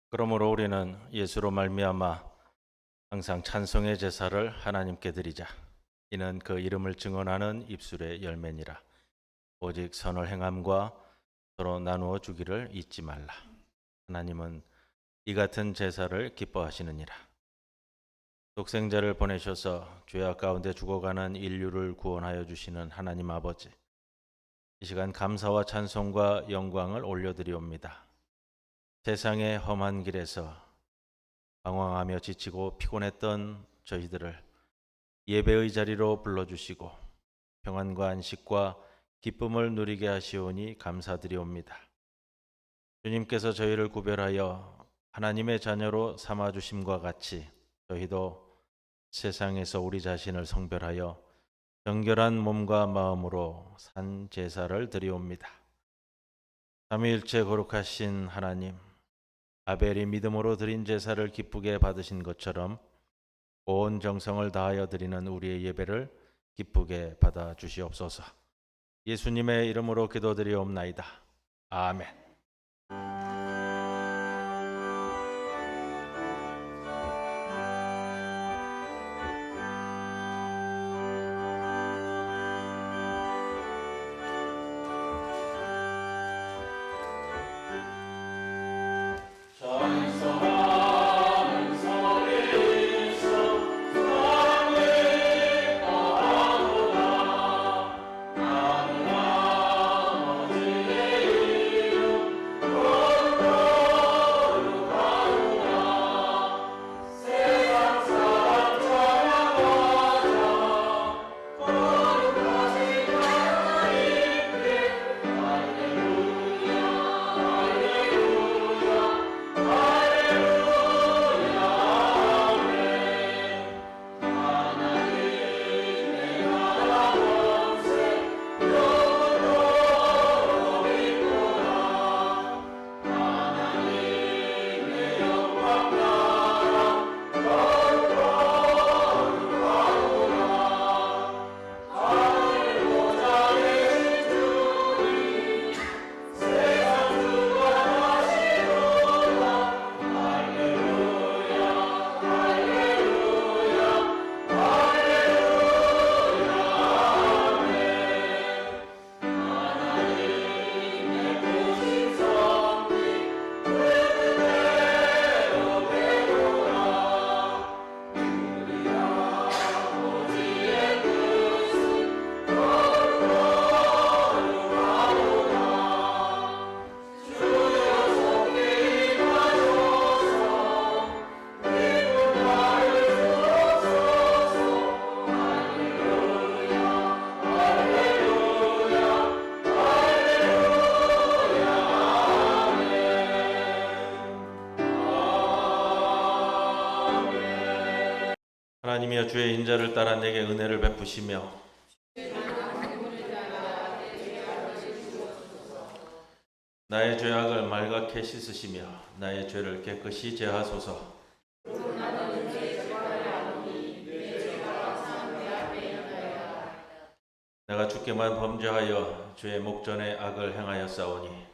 그러므로 우리는 예수로 말미암아 항상 찬송의 제사를 하나님께 드리자. 이는 그 이름을 증언하는 입술의 열매니라. 오직 선을 행함과 서로 나누어 주기를 잊지 말라. 하나님은 이 같은 제사를 기뻐하시느니라. 독생자를 보내셔서 죄악 가운데 죽어가는 인류를 구원하여 주시는 하나님 아버지, 이 시간 감사와 찬송과 영광을 올려드리옵니다. 세상의 험한 길에서 방황하며 지치고 피곤했던 저희들을 예배의 자리로 불러주시고 평안과 안식과 기쁨을 누리게 하시오니 감사드리옵니다. 주님께서 저희를 구별하여 하나님의 자녀로 삼아주심과 같이 저희도 세상에서 우리 자신을 성별하여 정결한 몸과 마음으로 산 제사를 드리옵니다. 삼위일체 거룩하신 하나님, 아벨이 믿음으로 드린 제사를 기쁘게 받으신 것처럼 온 정성을 다하여 드리는 우리의 예배를 기쁘게 받아 주시옵소서. 예수님의 이름으로 기도드리옵나이다. 아멘. 하나님이여, 주의 인자를 따라 내게 은혜를 베푸시며 나의 죄악을 말갛게 씻으시며 나의 죄를 깨끗이 제하소서. 내가 주께만 범죄하여 주의 목전에 악을 행하였사오니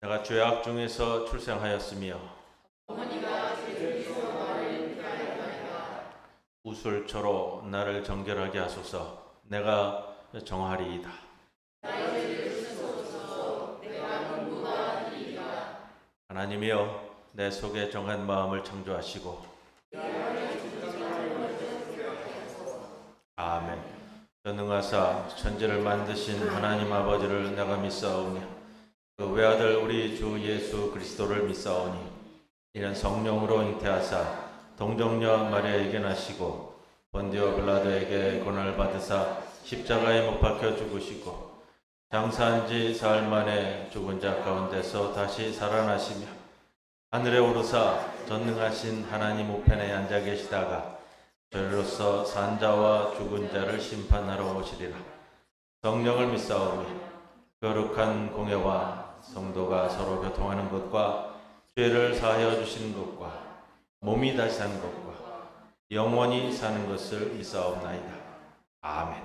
내가 죄악 중에서 출생하였으며 우술초로 나를 정결하게 하소서. 내가 정하리이다. 하나님이여, 내 속에 정한 마음을 창조하시고 아멘. 전능하사 천지를 만드신 하나님 아버지를 내가 믿사오니 그 외아들 우리 주 예수 그리스도를 믿사오니 이는 성령으로 잉태하사 동정녀 마리아에게 나시고 본디오 빌라도에게 고난을 받으사 십자가에 못 박혀 죽으시고 장사한 지 사흘 만에 죽은 자 가운데서 다시 살아나시며 하늘에 오르사 전능하신 하나님 우편에 앉아 계시다가 저희로서 산 자와 죽은 자를 심판하러 오시리라. 성령을 믿사오니 거룩한 공예와 성도가 서로 교통하는 것과 죄를 사하여 주시는 것과 몸이 다시 사는 것과 영원히 사는 것을 믿사옵나이다. 아멘.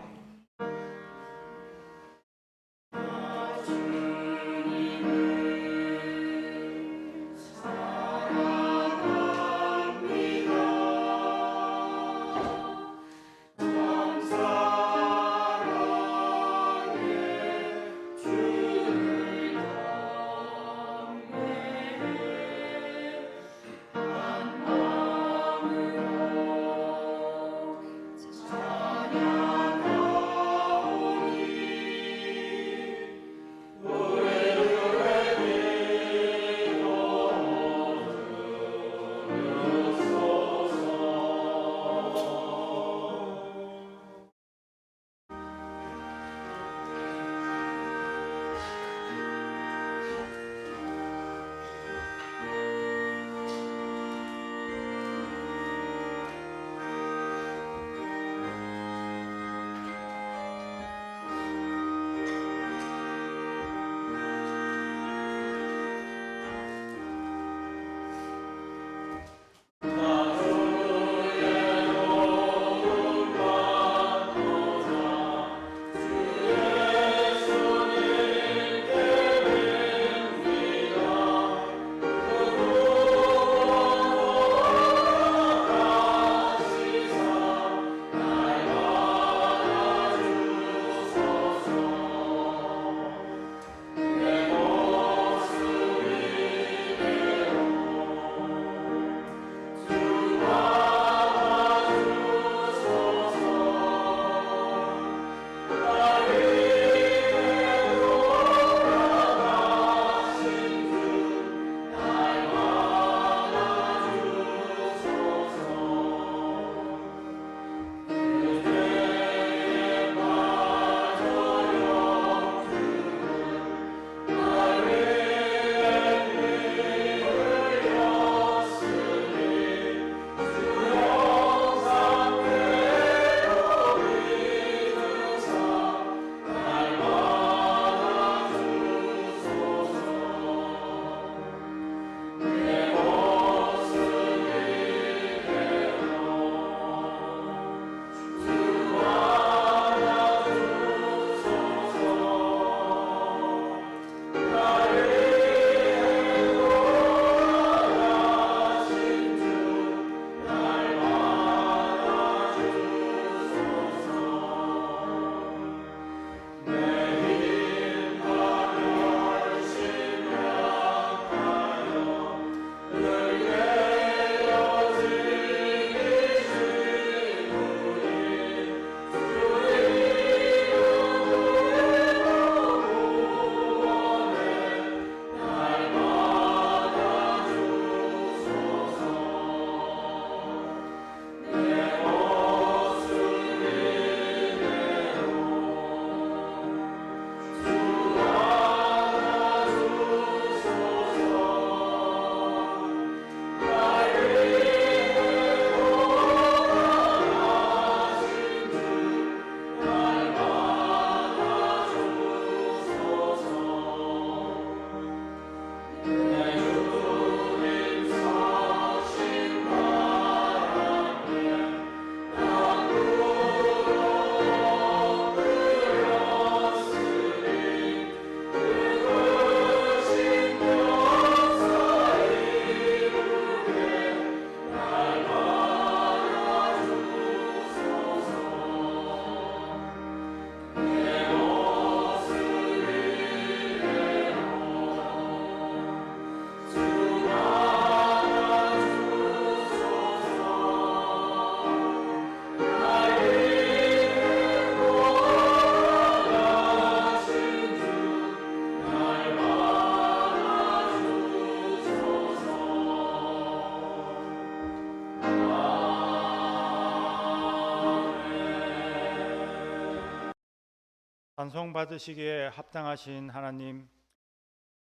찬송 받으시기에 합당하신 하나님,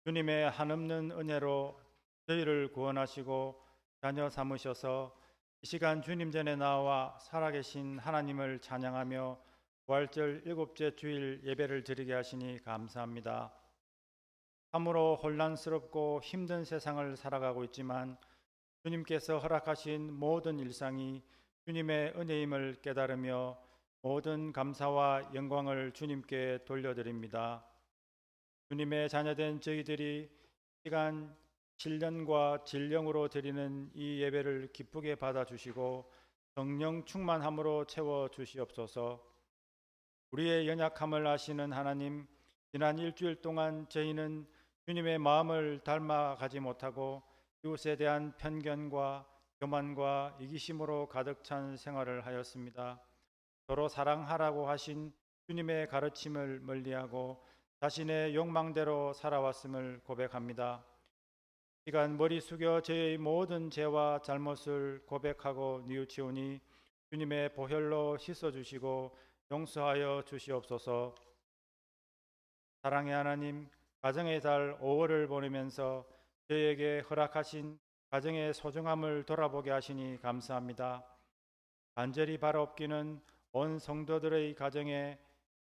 주님의 한없는 은혜로 저희를 구원하시고 자녀 삼으셔서 이 시간 주님 전에 나와 살아계신 하나님을 찬양하며 부활절 7째 주일 예배를 드리게 하시니 감사합니다. 참으로 혼란스럽고 힘든 세상을 살아가고 있지만 주님께서 허락하신 모든 일상이 주님의 은혜임을 깨달으며 모든 감사와 영광을 주님께 돌려드립니다. 주님의 자녀된 저희들이 시간, 신령과 진령으로 드리는 이 예배를 기쁘게 받아주시고 성령 충만함으로 채워주시옵소서. 우리의 연약함을 아시는 하나님, 지난 일주일 동안 저희는 주님의 마음을 닮아가지 못하고 이웃에 대한 편견과 교만과 이기심으로 가득 찬 생활을 하였습니다. 서로 사랑하라고 하신 주님의 가르침을 멀리하고 자신의 욕망대로 살아왔음을 고백합니다. 시간 머리 숙여 저의 모든 죄와 잘못을 고백하고 뉘우치오니 주님의 보혈로 씻어주시고 용서하여 주시옵소서. 사랑의 하나님, 가정의 달 5월을 보내면서 저에게 허락하신 가정의 소중함을 돌아보게 하시니 감사합니다. 간절히 바라옵기는 온 성도들의 가정에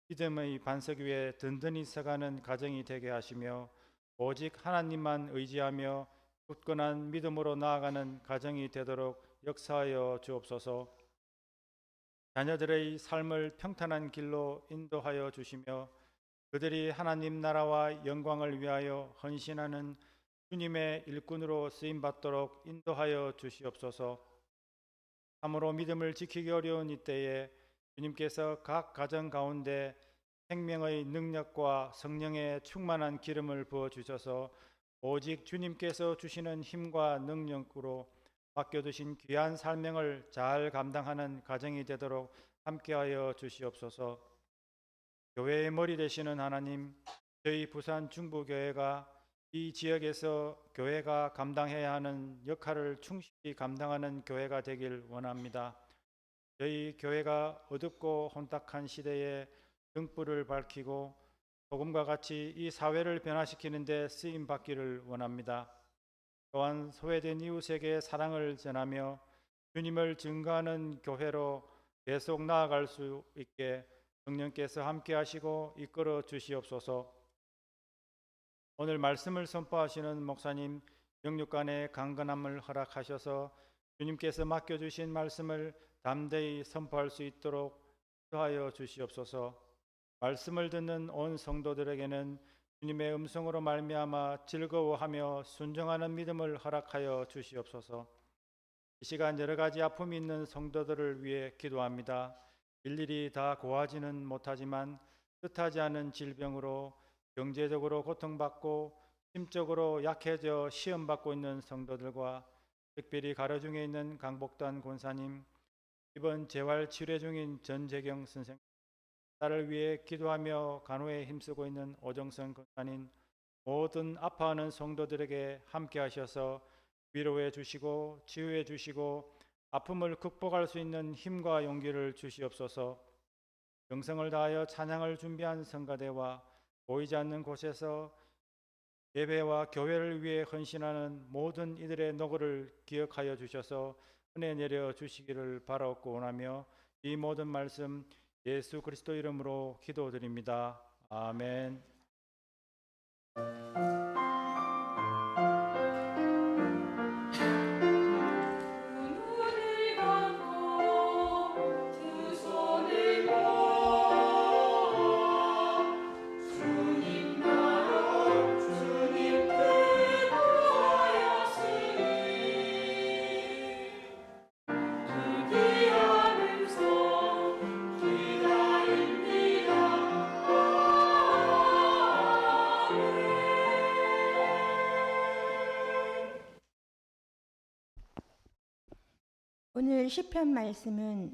믿음의 반석 위에 든든히 서가는 가정이 되게 하시며 오직 하나님만 의지하며 굳건한 믿음으로 나아가는 가정이 되도록 역사하여 주옵소서. 자녀들의 삶을 평탄한 길로 인도하여 주시며 그들이 하나님 나라와 영광을 위하여 헌신하는 주님의 일꾼으로 쓰임받도록 인도하여 주시옵소서. 참으로 믿음을 지키기 어려운 이때에 주님께서 각 가정 가운데 생명의 능력과 성령의 충만한 기름을 부어주셔서 오직 주님께서 주시는 힘과 능력으로 맡겨두신 귀한 사명을 잘 감당하는 가정이 되도록 함께하여 주시옵소서. 교회의 머리 되시는 하나님, 저희 부산 중부교회가 이 지역에서 교회가 감당해야 하는 역할을 충실히 감당하는 교회가 되길 원합니다. 저희 교회가 어둡고 혼탁한 시대에 등불을 밝히고 복음과 같이 이 사회를 변화시키는 데 쓰임 받기를 원합니다. 또한 소외된 이웃에게 사랑을 전하며 주님을 증거하는 교회로 계속 나아갈 수 있게 성령께서 함께 하시고 이끌어 주시옵소서. 오늘 말씀을 선포하시는 목사님 영육간의 강건함을 허락하셔서 주님께서 맡겨주신 말씀을 담대히 선포할 수 있도록 인도하여 주시옵소서. 말씀을 듣는 온 성도들에게는 주님의 음성으로 말미암아 즐거워하며 순종하는 믿음을 허락하여 주시옵소서. 이 시간 여러 가지 아픔이 있는 성도들을 위해 기도합니다. 일일이 다 고하지는 못하지만 뜻하지 않은 질병으로 경제적으로 고통받고 심적으로 약해져 시험받고 있는 성도들과 특별히 가려 중에 있는 강복단 권사님, 이번 재활 치료 중인 전재경 선생, 나를 위해 기도하며 간호에 힘쓰고 있는 오정선 권사님, 모든 아파하는 성도들에게 함께 하셔서 위로해 주시고 치유해 주시고 아픔을 극복할 수 있는 힘과 용기를 주시옵소서. 정성을 다하여 찬양을 준비한 성가대와 보이지 않는 곳에서 예배와 교회를 위해 헌신하는 모든 이들의 노고를 기억하여 주셔서 은혜 내려 주시기를 바라옵고 원하며 이 모든 말씀 예수 그리스도 이름으로 기도드립니다. 아멘. 오늘 시편 말씀은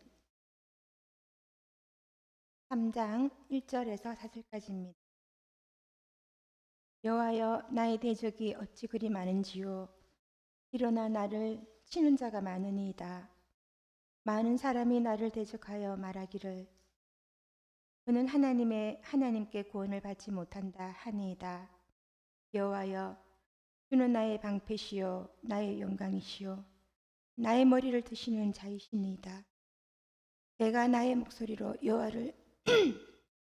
3장 1절에서 4절까지입니다. 여호와여, 나의 대적이 어찌 그리 많은지요. 일어나 나를 치는 자가 많으니이다. 많은 사람이 나를 대적하여 말하기를 그는 하나님께 구원을 받지 못한다 하니이다. 여호와여, 주는 나의 방패시요 나의 영광이시요 나의 머리를 드시는 자이시니이다. 내가 나의 목소리로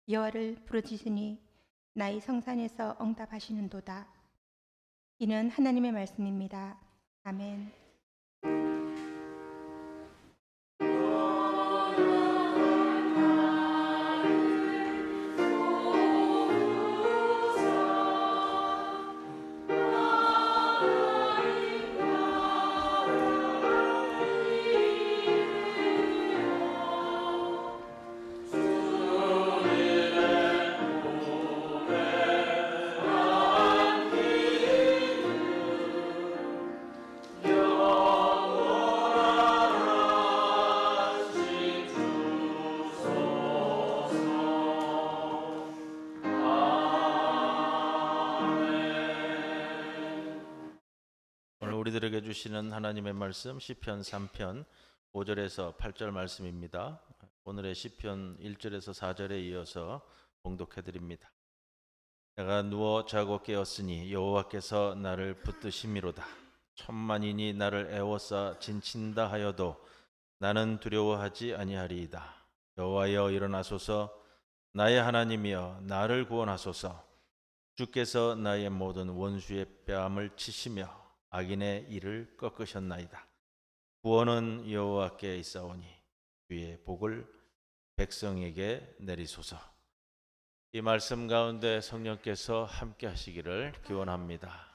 여호와를 부르짖으니 나의 성산에서 응답하시는도다. 이는 하나님의 말씀입니다. 아멘. 오늘 우리들에게 주시는 하나님의 말씀 시편 3편 5절에서 8절 말씀입니다. 오늘의 시편 1절에서 4절에 이어서 봉독해 드립니다. 내가 누워 자고 깨었으니 여호와께서 나를 붙드심이로다. 천만인이 나를 애워싸 진친다 하여도 나는 두려워하지 아니하리이다. 여호와여 일어나소서. 나의 하나님이여 나를 구원하소서. 주께서 나의 모든 원수의 뺨을 치시며 악인의 이를 꺾으셨나이다. 구원은 여호와께 있사오니 주의 복을 백성에게 내리소서. 이 말씀 가운데 성령께서 함께 하시기를 기원합니다.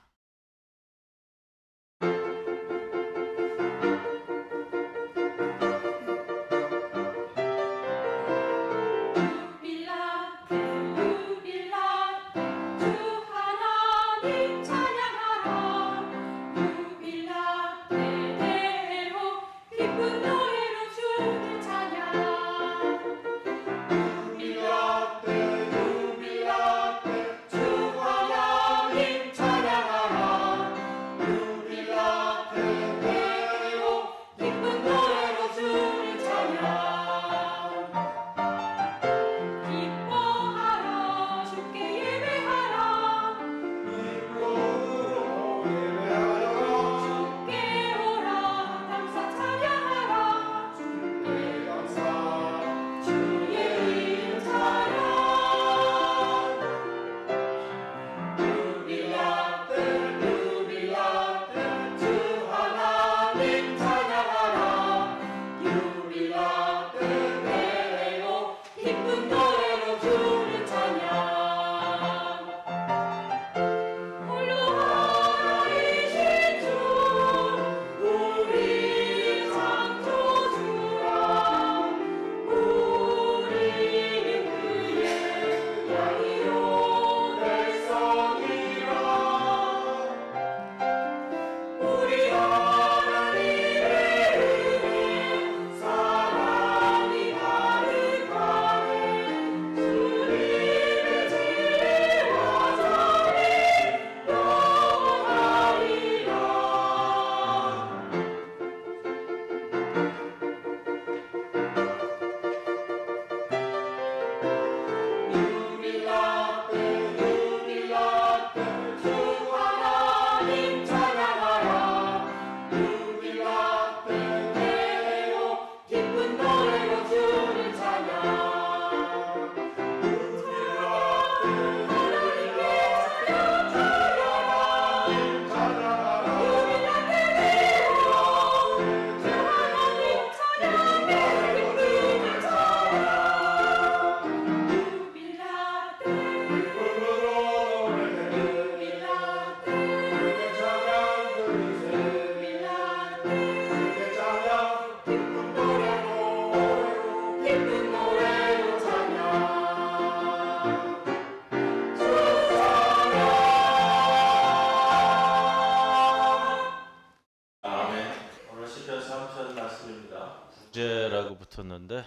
구제라고 붙었는데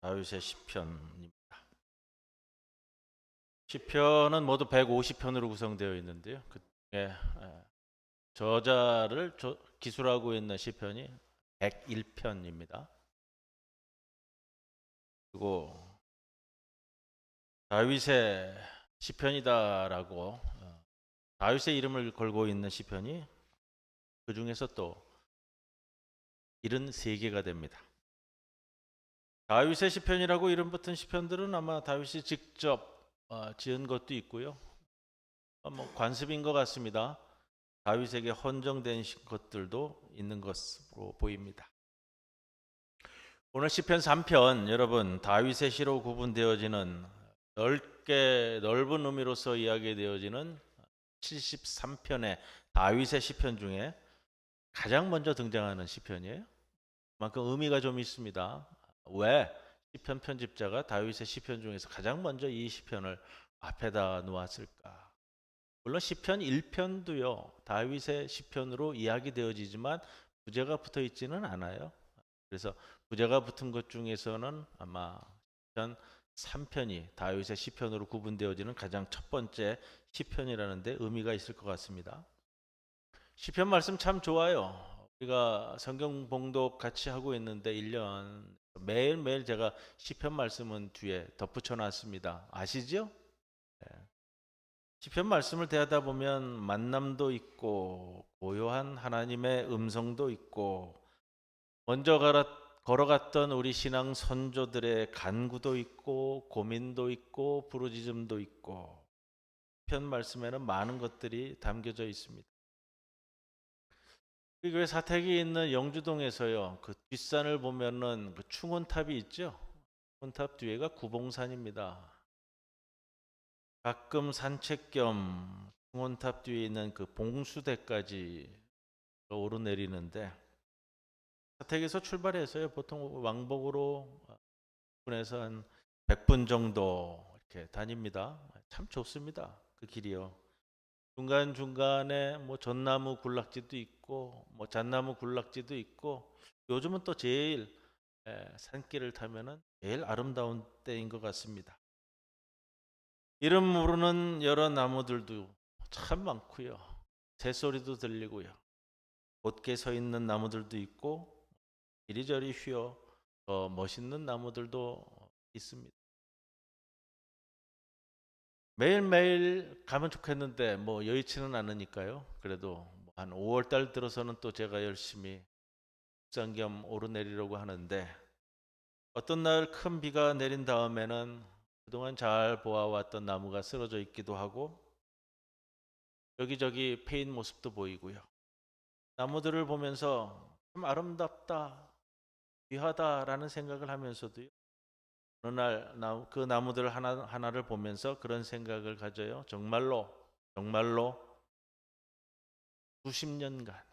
다윗의 시편입니다. 시편은 모두 150편으로 구성되어 있는데요. 그중에 저자를 기술하고 있는 시편이 101편입니다. 그리고 다윗의 시편이다라고 다윗의 이름을 걸고 있는 시편이 그 중에서 또 73개가 됩니다. 다윗의 시편이라고 이름 붙은 시편들은 아마 다윗이 직접 지은 것도 있고요. 뭐 관습인 것 같습니다. 다윗에게 헌정된 것들도 있는 것으로 보입니다. 오늘 시편 3편 여러분 다윗의 시로 구분되어지는 넓은 의미로서 이야기되어지는 73편의 다윗의 시편 중에 가장 먼저 등장하는 시편이에요. 그만큼 의미가 좀 있습니다. 왜 시편 편집자가 다윗의 시편 중에서 가장 먼저 이 시편을 앞에다 놓았을까? 물론 시편 1편도요 다윗의 시편으로 이야기되어지지만 부제가 붙어 있지는 않아요. 그래서 부제가 붙은 것 중에서는 아마 시편 3편이 다윗의 시편으로 구분되어지는 가장 첫 번째 시편이라는 데 의미가 있을 것 같습니다. 시편 말씀 참 좋아요. 우리가 성경 봉독 같이 하고 있는데 1년 매일매일 제가 시편 말씀은 뒤에 덧붙여 놨습니다. 아시죠? 시편 말씀을 대하다 보면 만남도 있고 고요한 하나님의 음성도 있고 먼저 걸어갔던 우리 신앙 선조들의 간구도 있고 고민도 있고 부르짖음도 있고 시편 말씀에는 많은 것들이 담겨져 있습니다. 우리 교회 사택이 있는 영주동에서요 그 뒷산을 보면은 그 충원탑이 있죠. 충원탑 뒤에가 구봉산입니다. 가끔 산책 겸 충원탑 뒤에 있는 그 봉수대까지 오르내리는데 사택에서 출발해서요 보통 왕복으로 분에서 한 100분 정도 이렇게 다닙니다. 참 좋습니다. 그 길이요. 중간중간에 뭐 전나무 군락지도 있고 뭐 잣나무 군락지도 있고 요즘은 또 제일 산길을 타면은 제일 아름다운 때인 것 같습니다. 이름 모르는 여러 나무들도 참 많고요. 새소리도 들리고요. 곧게 서 있는 나무들도 있고 이리저리 휘어 더 멋있는 나무들도 있습니다. 매일매일 가면 좋겠는데 뭐 여의치는 않으니까요. 그래도 한 5월 달 들어서는 또 제가 열심히 묵상 겸 오르내리려고 하는데 어떤 날 큰 비가 내린 다음에는 그동안 잘 보아왔던 나무가 쓰러져 있기도 하고 여기저기 패인 모습도 보이고요. 나무들을 보면서 참 아름답다, 귀하다라는 생각을 하면서도요. 어느 날 그 나무들 하나를 보면서 그런 생각을 가져요. 정말로 수십 년간,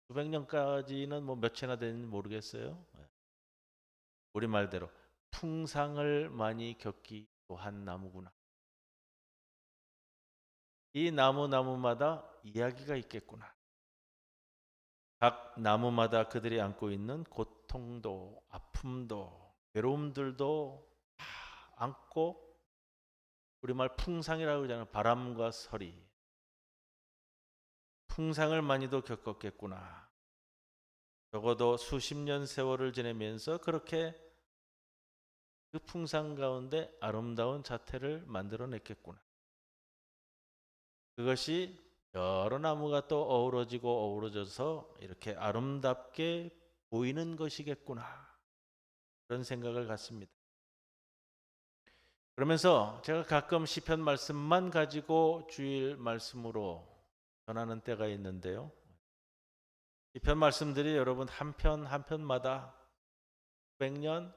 수백 년까지는 뭐 몇 채나 되는지 모르겠어요. 우리 말대로 풍상을 많이 겪기도 한 나무구나. 이 나무마다 이야기가 있겠구나. 각 나무마다 그들이 안고 있는 고통도 아픔도 괴로움들도 다 안고 우리말 풍상이라고 하잖아요. 바람과 서리. 풍상을 많이도 겪었겠구나. 적어도 수십 년 세월을 지내면서 그렇게 그 풍상 가운데 아름다운 자태를 만들어냈겠구나. 그것이 여러 나무가 또 어우러져서 이렇게 아름답게 보이는 것이겠구나. 그런 생각을 갖습니다. 그러면서 제가 가끔 시편 말씀만 가지고 주일 말씀으로 전하는 때가 있는데요. 시편 말씀들이 여러분 한 편 한 편마다 수백 년,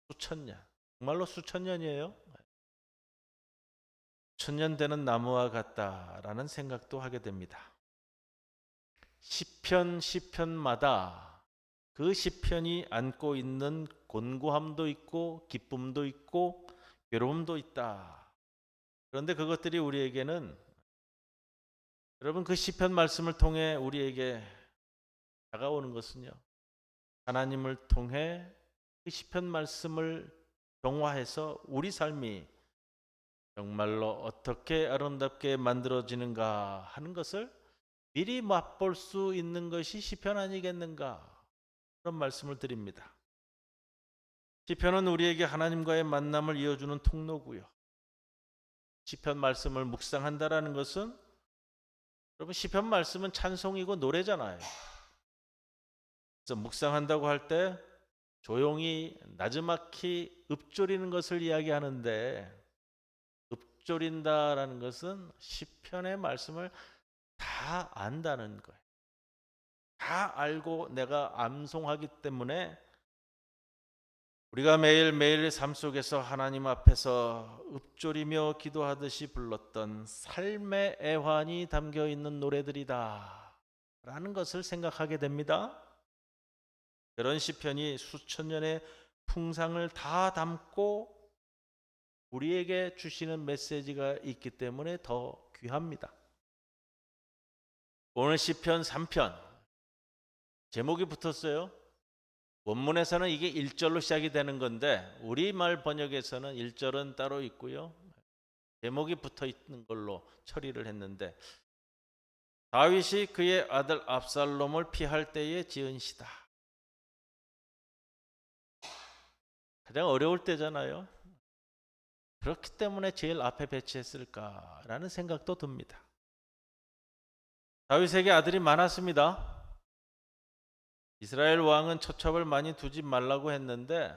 수천 년, 정말로 수천 년이에요. 천년 되는 나무와 같다라는 생각도 하게 됩니다. 시편마다 그 시편이 안고 있는 곤고함도 있고 기쁨도 있고 괴로움도 있다. 그런데 그것들이 우리에게는 여러분 그 시편 말씀을 통해 우리에게 다가오는 것은요. 하나님을 통해 그 시편 말씀을 정화해서 우리 삶이 정말로 어떻게 아름답게 만들어지는가 하는 것을 미리 맛볼 수 있는 것이 시편 아니겠는가 그런 말씀을 드립니다. 시편은 우리에게 하나님과의 만남을 이어주는 통로고요. 시편 말씀을 묵상한다라는 것은, 여러분, 시편 말씀은 찬송이고 노래잖아요. 그래서 묵상한다고 할 때 조용히 나지막히 읊조리는 것을 이야기하는데, 읊조린다라는 것은 시편의 말씀을 다 안다는 거예요. 다 알고 내가 암송하기 때문에 우리가 매일매일 삶 속에서 하나님 앞에서 읊조리며 기도하듯이 불렀던 삶의 애환이 담겨 있는 노래들이다 라는 것을 생각하게 됩니다. 그런 시편이 수천 년의 풍상을 다 담고 우리에게 주시는 메시지가 있기 때문에 더 귀합니다. 오늘 시편 3편 제목이 붙었어요. 원문에서는 이게 1절로 시작이 되는 건데 우리말 번역에서는 1절은 따로 있고요. 제목이 붙어 있는 걸로 처리를 했는데, 다윗이 그의 아들 압살롬을 피할 때에 지은 시다. 가장 어려울 때잖아요. 그렇기 때문에 제일 앞에 배치했을까라는 생각도 듭니다. 다윗에게 아들이 많았습니다. 이스라엘 왕은 처첩을 많이 두지 말라고 했는데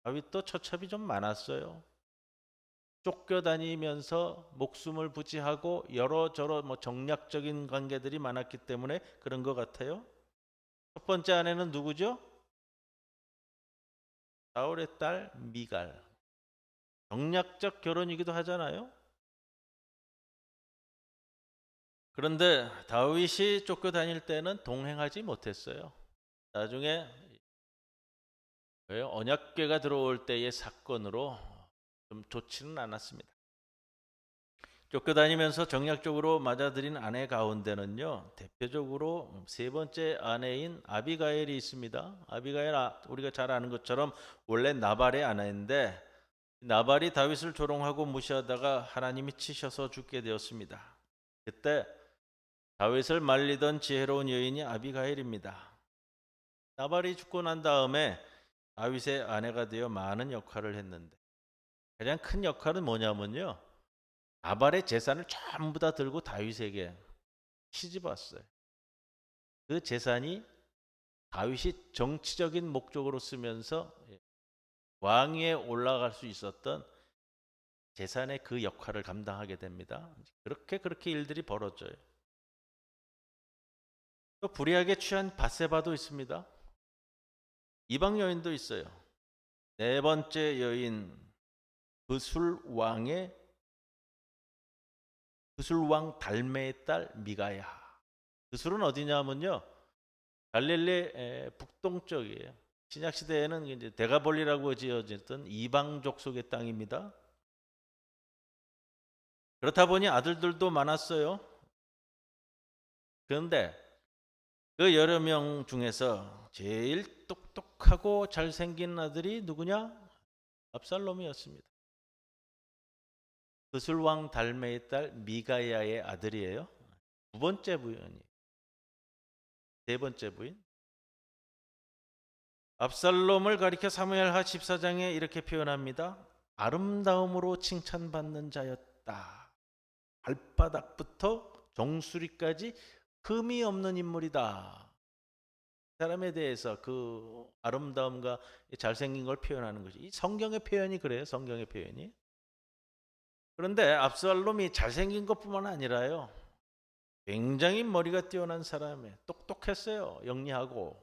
다윗도 처첩이 좀 많았어요. 쫓겨다니면서 목숨을 부지하고 여러저러 정략적인 관계들이 많았기 때문에 그런 것 같아요. 첫 번째 아내는 누구죠? 사울의 딸 미갈. 정략적 결혼이기도 하잖아요. 그런데 다윗이 쫓겨다닐 때는 동행하지 못했어요. 나중에 언약궤가 들어올 때의 사건으로 좀 좋지는 않았습니다. 쫓겨다니면서 정략적으로 맞아들인 아내 가운데는요, 대표적으로 세 번째 아내인 아비가일이 있습니다. 아비가일, 우리가 잘 아는 것처럼 원래 나발의 아내인데 나발이 다윗을 조롱하고 무시하다가 하나님이 치셔서 죽게 되었습니다. 그때 다윗을 말리던 지혜로운 여인이 아비가일입니다. 나발이 죽고 난 다음에 다윗의 아내가 되어 많은 역할을 했는데 가장 큰 역할은 뭐냐면요, 나발의 재산을 전부 다 들고 다윗에게 시집왔어요. 그 재산이 다윗이 정치적인 목적으로 쓰면서 왕위에 올라갈 수 있었던 재산의 그 역할을 감당하게 됩니다. 그렇게 일들이 벌어져요. 또 불의하게 취한 밧세바도 있습니다. 이방 여인도 있어요. 네 번째 여인 그술왕 달메의 딸 미가야. 그술은 어디냐면요, 갈릴리 북동쪽이에요. 신약 시대에는 이제 데가볼리라고 지어졌던 이방 족속의 땅입니다. 그렇다 보니 아들들도 많았어요. 그런데 그 여러 명 중에서 제일 똑똑하고 잘생긴 아들이 누구냐? 압살롬이었습니다. 그술왕 달메의 딸 미가야의 아들이에요. 두 번째 부인이, 세 번째 부인. 압살롬을 가리켜 사무엘하 14장에 이렇게 표현합니다. 아름다움으로 칭찬받는 자였다. 발바닥부터 정수리까지 흠이 없는 인물이다. 사람에 대해서 그 아름다움과 잘생긴 걸 표현하는 것이, 이 성경의 표현이 그래요. 성경의 표현이. 그런데 압살롬이 잘생긴 것뿐만 아니라요, 굉장히 머리가 뛰어난 사람이에요. 똑똑했어요. 영리하고.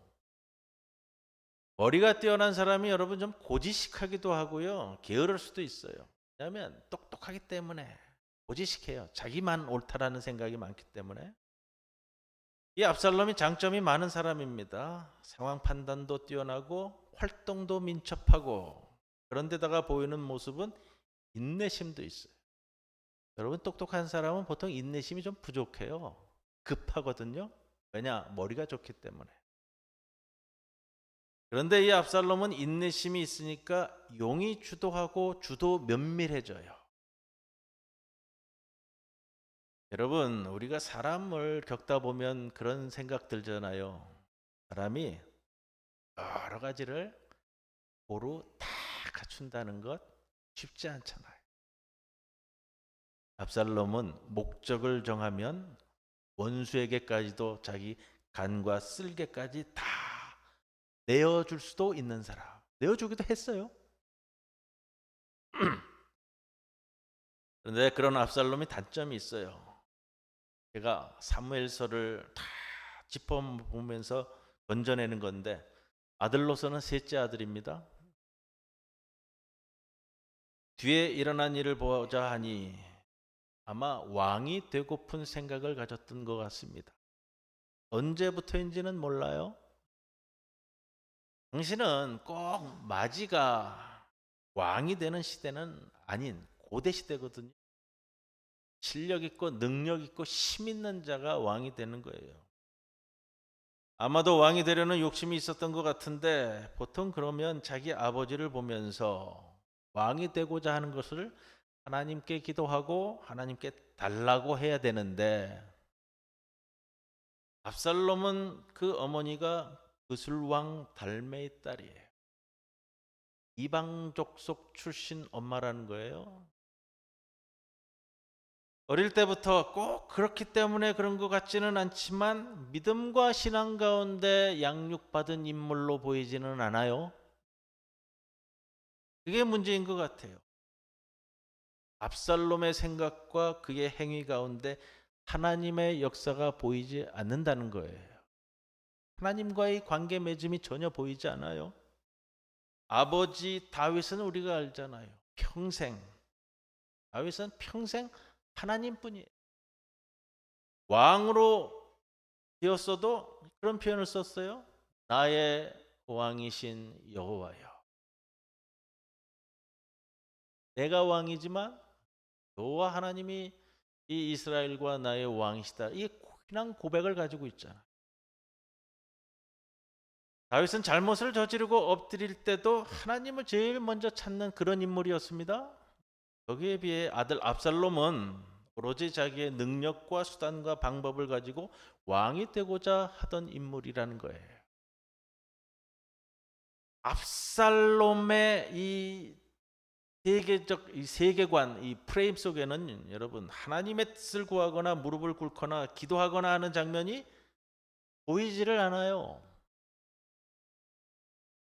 머리가 뛰어난 사람이 여러분 좀 고지식하기도 하고요, 게으를 수도 있어요. 왜냐하면 똑똑하기 때문에 고지식해요. 자기만 옳다라는 생각이 많기 때문에. 이 압살롬이 장점이 많은 사람입니다. 상황 판단도 뛰어나고 활동도 민첩하고, 그런데다가 보이는 모습은 인내심도 있어요. 여러분, 똑똑한 사람은 보통 인내심이 좀 부족해요. 급하거든요. 왜냐? 머리가 좋기 때문에. 그런데 이 압살롬은 인내심이 있으니까 용이 주도하고 주도 면밀해져요. 여러분, 우리가 사람을 겪다 보면 그런 생각 들잖아요. 사람이 여러 가지를 고루 다 갖춘다는 것 쉽지 않잖아요. 압살롬은 목적을 정하면 원수에게까지도 자기 간과 쓸개까지 다 내어줄 수도 있는 사람. 내어주기도 했어요. 그런데 그런 압살롬이 단점이 있어요. 제가 사무엘서를 다 짚어보면서 건져내는 건데 아들로서는 셋째 아들입니다. 뒤에 일어난 일을 보자 하니 아마 왕이 되고픈 생각을 가졌던 것 같습니다. 언제부터인지는 몰라요. 당신은 꼭 마지가 왕이 되는 시대는 아닌 고대 시대거든요. 실력 있고 능력 있고 힘 있는 자가 왕이 되는 거예요. 아마도 왕이 되려는 욕심이 있었던 것 같은데 보통 그러면 자기 아버지를 보면서 왕이 되고자 하는 것을 하나님께 기도하고 하나님께 달라고 해야 되는데 압살롬은 그 어머니가 그술왕 달메의 딸이에요. 이방 족속 출신 엄마라는 거예요. 어릴 때부터 꼭 그렇기 때문에 그런 것 같지는 않지만 믿음과 신앙 가운데 양육받은 인물로 보이지는 않아요. 그게 문제인 것 같아요. 압살롬의 생각과 그의 행위 가운데 하나님의 역사가 보이지 않는다는 거예요. 하나님과의 관계 맺음이 전혀 보이지 않아요. 아버지 다윗은 우리가 알잖아요. 다윗은 평생 하나님뿐이에요. 왕으로 되었어도 그런 표현을 썼어요. 나의 왕이신 여호와여. 내가 왕이지만 여호와 하나님이 이 이스라엘과 나의 왕이시다. 이 신앙 고백을 가지고 있잖아. 다윗은 잘못을 저지르고 엎드릴 때도 하나님을 제일 먼저 찾는 그런 인물이었습니다. 거기에 비해 아들 압살롬은 오로지 자기의 능력과 수단과 방법을 가지고 왕이 되고자 하던 인물이라는 거예요. 압살롬의 이 세계적 이 세계관, 이 프레임 속에는 여러분 하나님의 뜻을 구하거나 무릎을 꿇거나 기도하거나 하는 장면이 보이지를 않아요.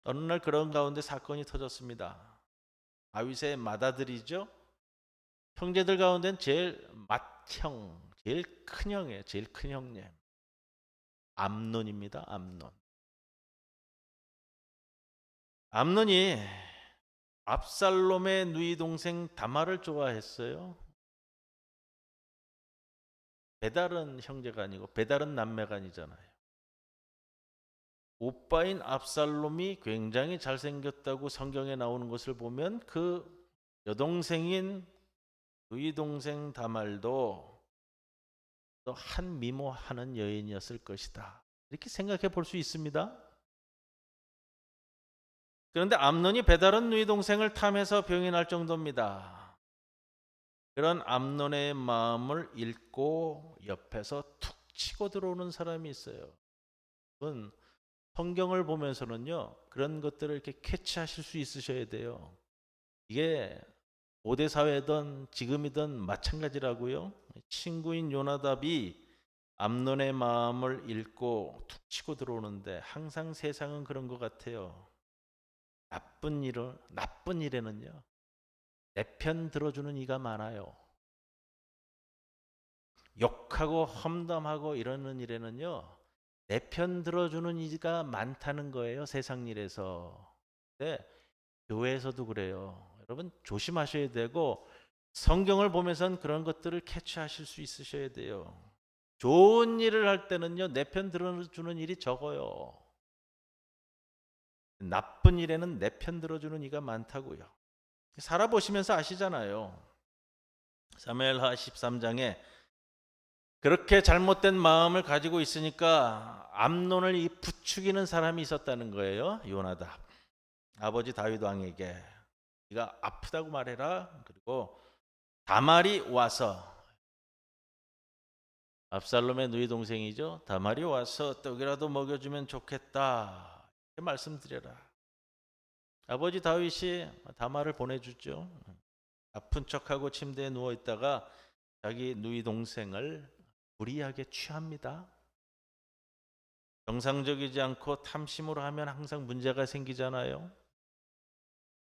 어느 날 그런 가운데 사건이 터졌습니다. 다윗의 맏아들이죠. 형제들 가운데는 제일 맏형, 제일 큰 형이에요. 제일 큰 형님. 암논입니다. 암논이 압살롬의 누이 동생 다말을 좋아했어요. 배달은 형제가 아니고 배달은 남매가 아니잖아요. 오빠인 압살롬이 굉장히 잘생겼다고 성경에 나오는 것을 보면 그 여동생인 누이 동생 다말도 또 한 미모하는 여인이었을 것이다. 이렇게 생각해 볼 수 있습니다. 그런데 암논이 배다른 누이 동생을 탐해서 병이 날 정도입니다. 그런 암논의 마음을 읽고 옆에서 툭 치고 들어오는 사람이 있어요. 그건 성경을 보면서는요, 그런 것들을 이렇게 캐치하실 수 있으셔야 돼요. 이게 고대 사회든 지금이든 마찬가지라고요. 친구인 요나답이 암논의 마음을 읽고 툭 치고 들어오는데 항상 세상은 그런 것 같아요. 나쁜 일에는요, 내 편 들어주는 이가 많아요. 욕하고 험담하고 이러는 일에는요, 내 편 들어주는 이가 많다는 거예요. 세상 일에서. 네, 교회에서도 그래요. 여러분 조심하셔야 되고 성경을 보면서는 그런 것들을 캐치하실 수 있으셔야 돼요. 좋은 일을 할 때는요, 내 편 들어주는 일이 적어요. 나쁜 일에는 내 편 들어주는 이가 많다고요. 살아보시면서 아시잖아요. 사무엘하 13장에 그렇게 잘못된 마음을 가지고 있으니까 암논을 부추기는 사람이 있었다는 거예요. 요나답. 아버지 다윗 왕에게 네가 아프다고 말해라. 그리고 다말이 와서, 압살롬의 누이 동생이죠. 다말이 와서 떡이라도 먹여주면 좋겠다. 이렇게 말씀드려라. 아버지 다윗이 다말을 보내주죠. 아픈 척하고 침대에 누워 있다가 자기 누이 동생을 무리하게 취합니다. 정상적이지 않고 탐심으로 하면 항상 문제가 생기잖아요.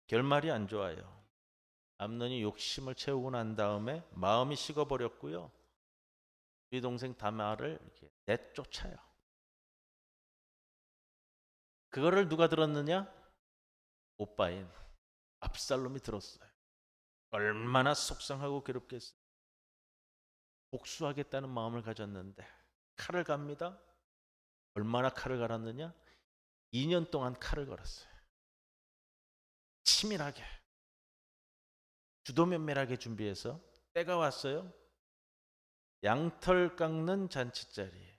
결말이 안 좋아요. 암논이 욕심을 채우고 난 다음에 마음이 식어버렸고요. 누이 동생 다말을 이렇게 내쫓아요. 그거를 누가 들었느냐? 오빠인 압살롬이 들었어요. 얼마나 속상하고 괴롭겠어요. 복수하겠다는 마음을 가졌는데 칼을 갑니다. 얼마나 칼을 갈았느냐? 2년 동안 칼을 걸었어요. 치밀하게, 주도면밀하게 준비해서 때가 왔어요. 양털 깎는 잔치자리.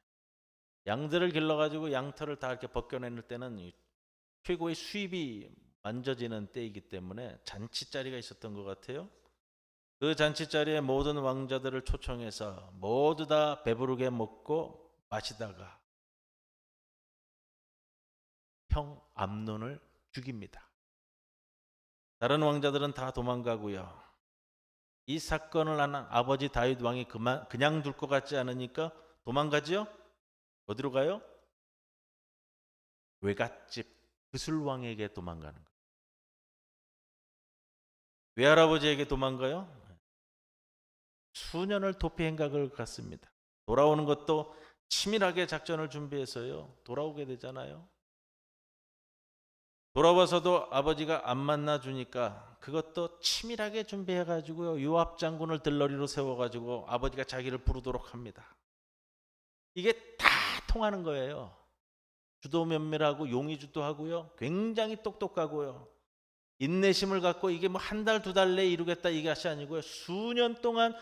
양들을 길러가지고 양털을 다 이렇게 벗겨내는 때는 최고의 수입이 만져지는 때이기 때문에 잔치자리가 있었던 것 같아요. 그 잔치자리에 모든 왕자들을 초청해서 모두 다 배부르게 먹고 마시다가 형 암논을 죽입니다. 다른 왕자들은 다 도망가고요. 이 사건을 아는 아버지 다윗 왕이 그냥 둘 것 같지 않으니까 도망가지요? 어디로 가요? 외갓집 그술왕에게 도망가는 거예요. 외할아버지에게 도망가요? 수년을 도피 행각을 갔습니다. 돌아오는 것도 치밀하게 작전을 준비해서요. 돌아오게 되잖아요. 돌아와서도 아버지가 안 만나주니까 그것도 치밀하게 준비해가지고요. 요압 장군을 들러리로 세워가지고 아버지가 자기를 부르도록 합니다. 이게 다 통하는 거예요. 주도 면밀하고 용의주도 하고요. 굉장히 똑똑하고요. 인내심을 갖고 이게 뭐 한 달, 두 달 내에 이루겠다 이것이 아니고요. 수년 동안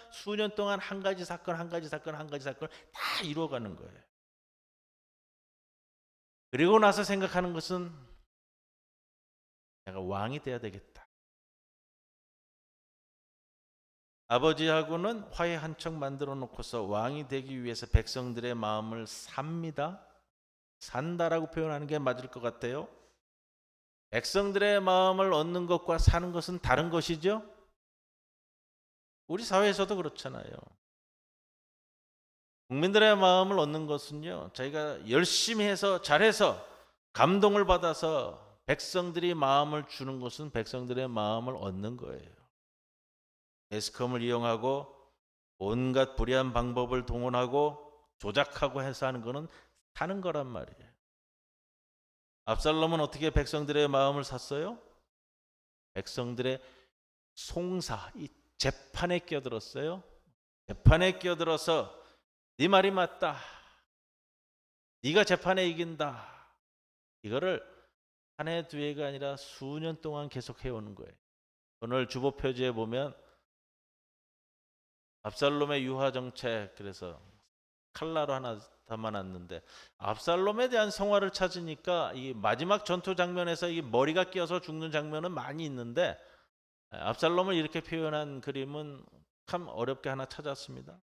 한 가지 사건 다 이루어가는 거예요. 그리고 나서 생각하는 것은 내가 왕이 돼야 되겠다. 아버지하고는 화해 한 척 만들어 놓고서 왕이 되기 위해서 백성들의 마음을 삽니다. 산다라고 표현하는 게 맞을 것 같아요. 백성들의 마음을 얻는 것과 사는 것은 다른 것이죠. 우리 사회에서도 그렇잖아요. 국민들의 마음을 얻는 것은요, 저희가 열심히 해서 잘해서 감동을 받아서 백성들이 마음을 주는 것은 백성들의 마음을 얻는 거예요. 매스컴을 이용하고 온갖 불의한 방법을 동원하고 조작하고 해서 하는 거는 사는 거란 말이에요. 압살롬은 어떻게 백성들의 마음을 샀어요? 백성들의 송사, 이 재판에 끼어들었어요. 재판에 끼어들어서 네 말이 맞다. 네가 재판에 이긴다. 이거를 한 해, 두 해가 아니라 수년 동안 계속 해오는 거예요. 오늘 주보 표지에 보면 압살롬의 유화 정책, 그래서 칼라로 하나 담아놨는데 압살롬에 대한 성화를 찾으니까 이 마지막 전투 장면에서 이 머리가 끼어서 죽는 장면은 많이 있는데 압살롬을 이렇게 표현한 그림은 참 어렵게 하나 찾았습니다.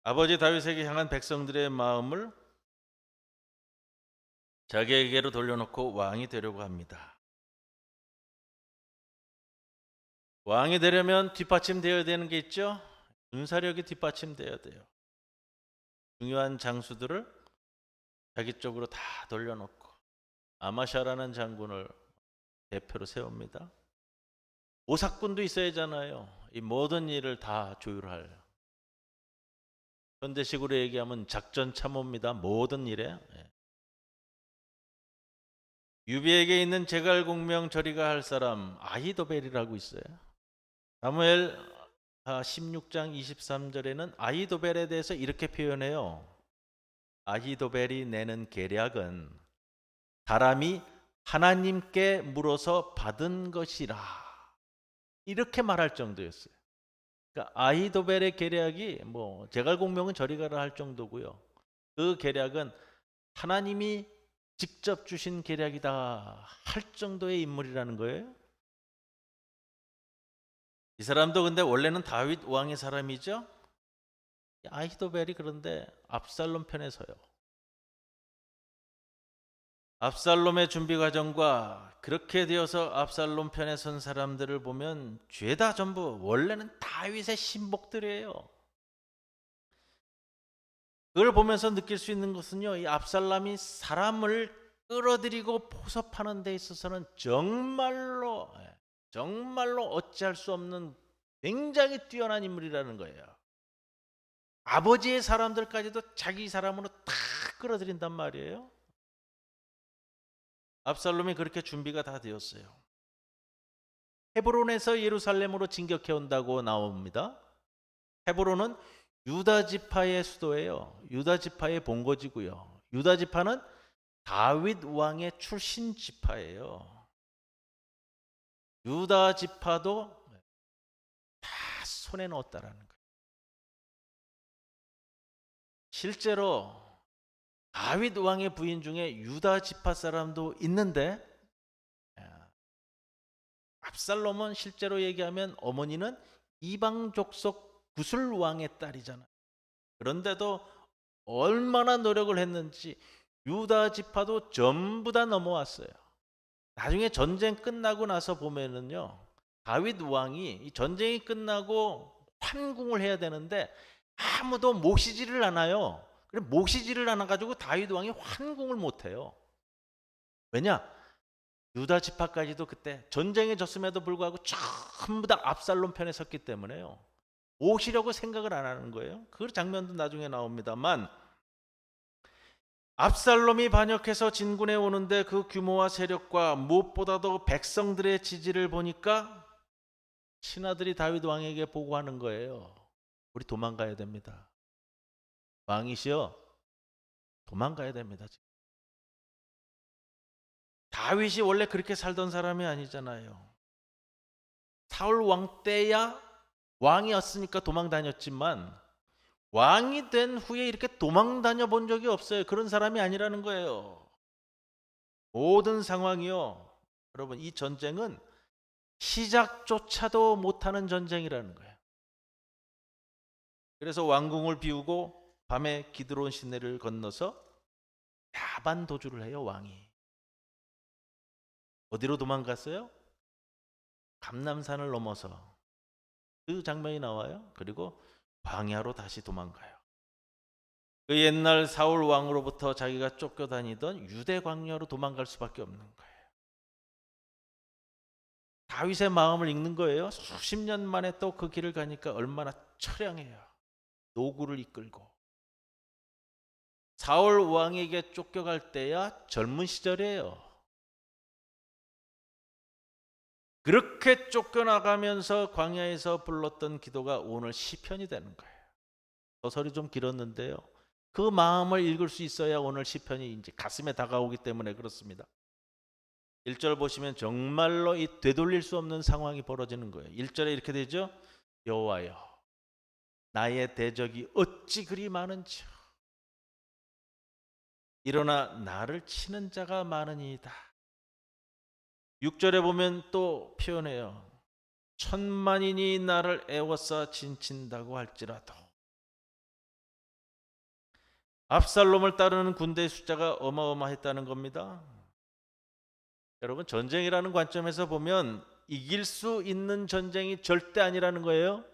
아버지 다윗에게 향한 백성들의 마음을 자기에게로 돌려놓고 왕이 되려고 합니다. 왕이 되려면 뒷받침되어야 되는 게 있죠. 군사력이 뒷받침되어야 돼요. 중요한 장수들을 자기 쪽으로 다 돌려놓고 아마샤라는 장군을 대표로 세웁니다. 오사꾼도 있어야 하잖아요. 이 모든 일을 다 조율할. 현대식으로 얘기하면 작전 참모입니다. 모든 일에. 유비에게 있는 제갈공명 저리가 할 사람 아히도벨이라고 있어요. 사무엘 16장 23절에는 아히도벨에 대해서 이렇게 표현해요. 아히도벨이 내는 계략은 사람이 하나님께 물어서 받은 것이라. 이렇게 말할 정도였어요. 그러니까 아히도벨의 계략이 뭐 제갈공명은 저리 가라 할 정도고요. 그 계략은 하나님이 직접 주신 계략이다 할 정도의 인물이라는 거예요. 이 사람도 근데 원래는 다윗 왕의 사람이죠. 아히도벨이 그런데 압살롬 편에 서요. 압살롬의 준비 과정과 그렇게 되어서 압살롬 편에 선 사람들을 보면 죄다 전부 원래는 다윗의 신복들이에요. 그걸 보면서 느낄 수 있는 것은요, 이 압살롬이 사람을 끌어들이고 포섭하는 데 있어서는 정말로 어찌할 수 없는 굉장히 뛰어난 인물이라는 거예요. 아버지의 사람들까지도 자기 사람으로 다 끌어들인단 말이에요. 압살롬이 그렇게 준비가 다 되었어요. 헤브론에서 예루살렘으로 진격해 온다고 나옵니다. 헤브론은 유다 지파의 수도예요. 유다 지파의 본거지고요. 유다 지파는 다윗 왕의 출신 지파예요. 유다 지파도 다 손에 넣었다라는 거예요. 실제로 다윗 왕의 부인 중에 유다 지파 사람도 있는데, 압살롬은 실제로 얘기하면 어머니는 이방 족속 구슬 왕의 딸이잖아요. 그런데도 얼마나 노력을 했는지 유다 지파도 전부 다 넘어왔어요. 나중에 전쟁 끝나고 나서 보면은요, 다윗 왕이 이 전쟁이 끝나고 환궁을 해야 되는데 아무도 모시지를 않아요. 그래 모시지를 않아 가지고 다윗 왕이 환궁을 못 해요. 왜냐? 유다 지파까지도 그때 전쟁에 졌음에도 불구하고 전부 다 압살롬 편에 섰기 때문에요. 모시려고 생각을 안 하는 거예요. 그 장면도 나중에 나옵니다만, 압살롬이 반역해서 진군해 오는데 그 규모와 세력과 무엇보다도 백성들의 지지를 보니까 신하들이 다윗 왕에게 보고하는 거예요. 우리 도망가야 됩니다. 왕이시여, 도망가야 됩니다. 다윗이 원래 그렇게 살던 사람이 아니잖아요. 사울 왕 때야 왕이었으니까 도망 다녔지만 왕이 된 후에 이렇게 도망 다녀 본 적이 없어요. 그런 사람이 아니라는 거예요. 모든 상황이요, 여러분, 이 전쟁은 시작조차도 못하는 전쟁이라는 거예요. 그래서 왕궁을 비우고 밤에 기드론 시내를 건너서 야반 도주를 해요. 왕이 어디로 도망갔어요? 감람산을 넘어서. 그 장면이 나와요. 그리고 광야로 다시 도망가요. 그 옛날 사울 왕으로부터 자기가 쫓겨다니던 유대 광야로 도망갈 수밖에 없는 거예요. 다윗의 마음을 읽는 거예요. 수십 년 만에 또 그 길을 가니까 얼마나 처량해요. 노구를 이끌고. 사울 왕에게 쫓겨갈 때야 젊은 시절이에요. 그렇게 쫓겨나가면서 광야에서 불렀던 기도가 오늘 시편이 되는 거예요. 소설이 좀 길었는데요, 그 마음을 읽을 수 있어야 오늘 시편이 이제 가슴에 다가오기 때문에 그렇습니다. 1절 보시면 정말로 이 되돌릴 수 없는 상황이 벌어지는 거예요. 1절에 이렇게 되죠. 여호와여, 나의 대적이 어찌 그리 많은지, 일어나 나를 치는 자가 많으니이다. 6절에 보면 또 표현해요. 천만인이 나를 애워싸 진친다고 할지라도. 압살롬을 따르는 군대의 숫자가 어마어마했다는 겁니다. 여러분, 전쟁이라는 관점에서 보면 이길 수 있는 전쟁이 절대 아니라는 거예요.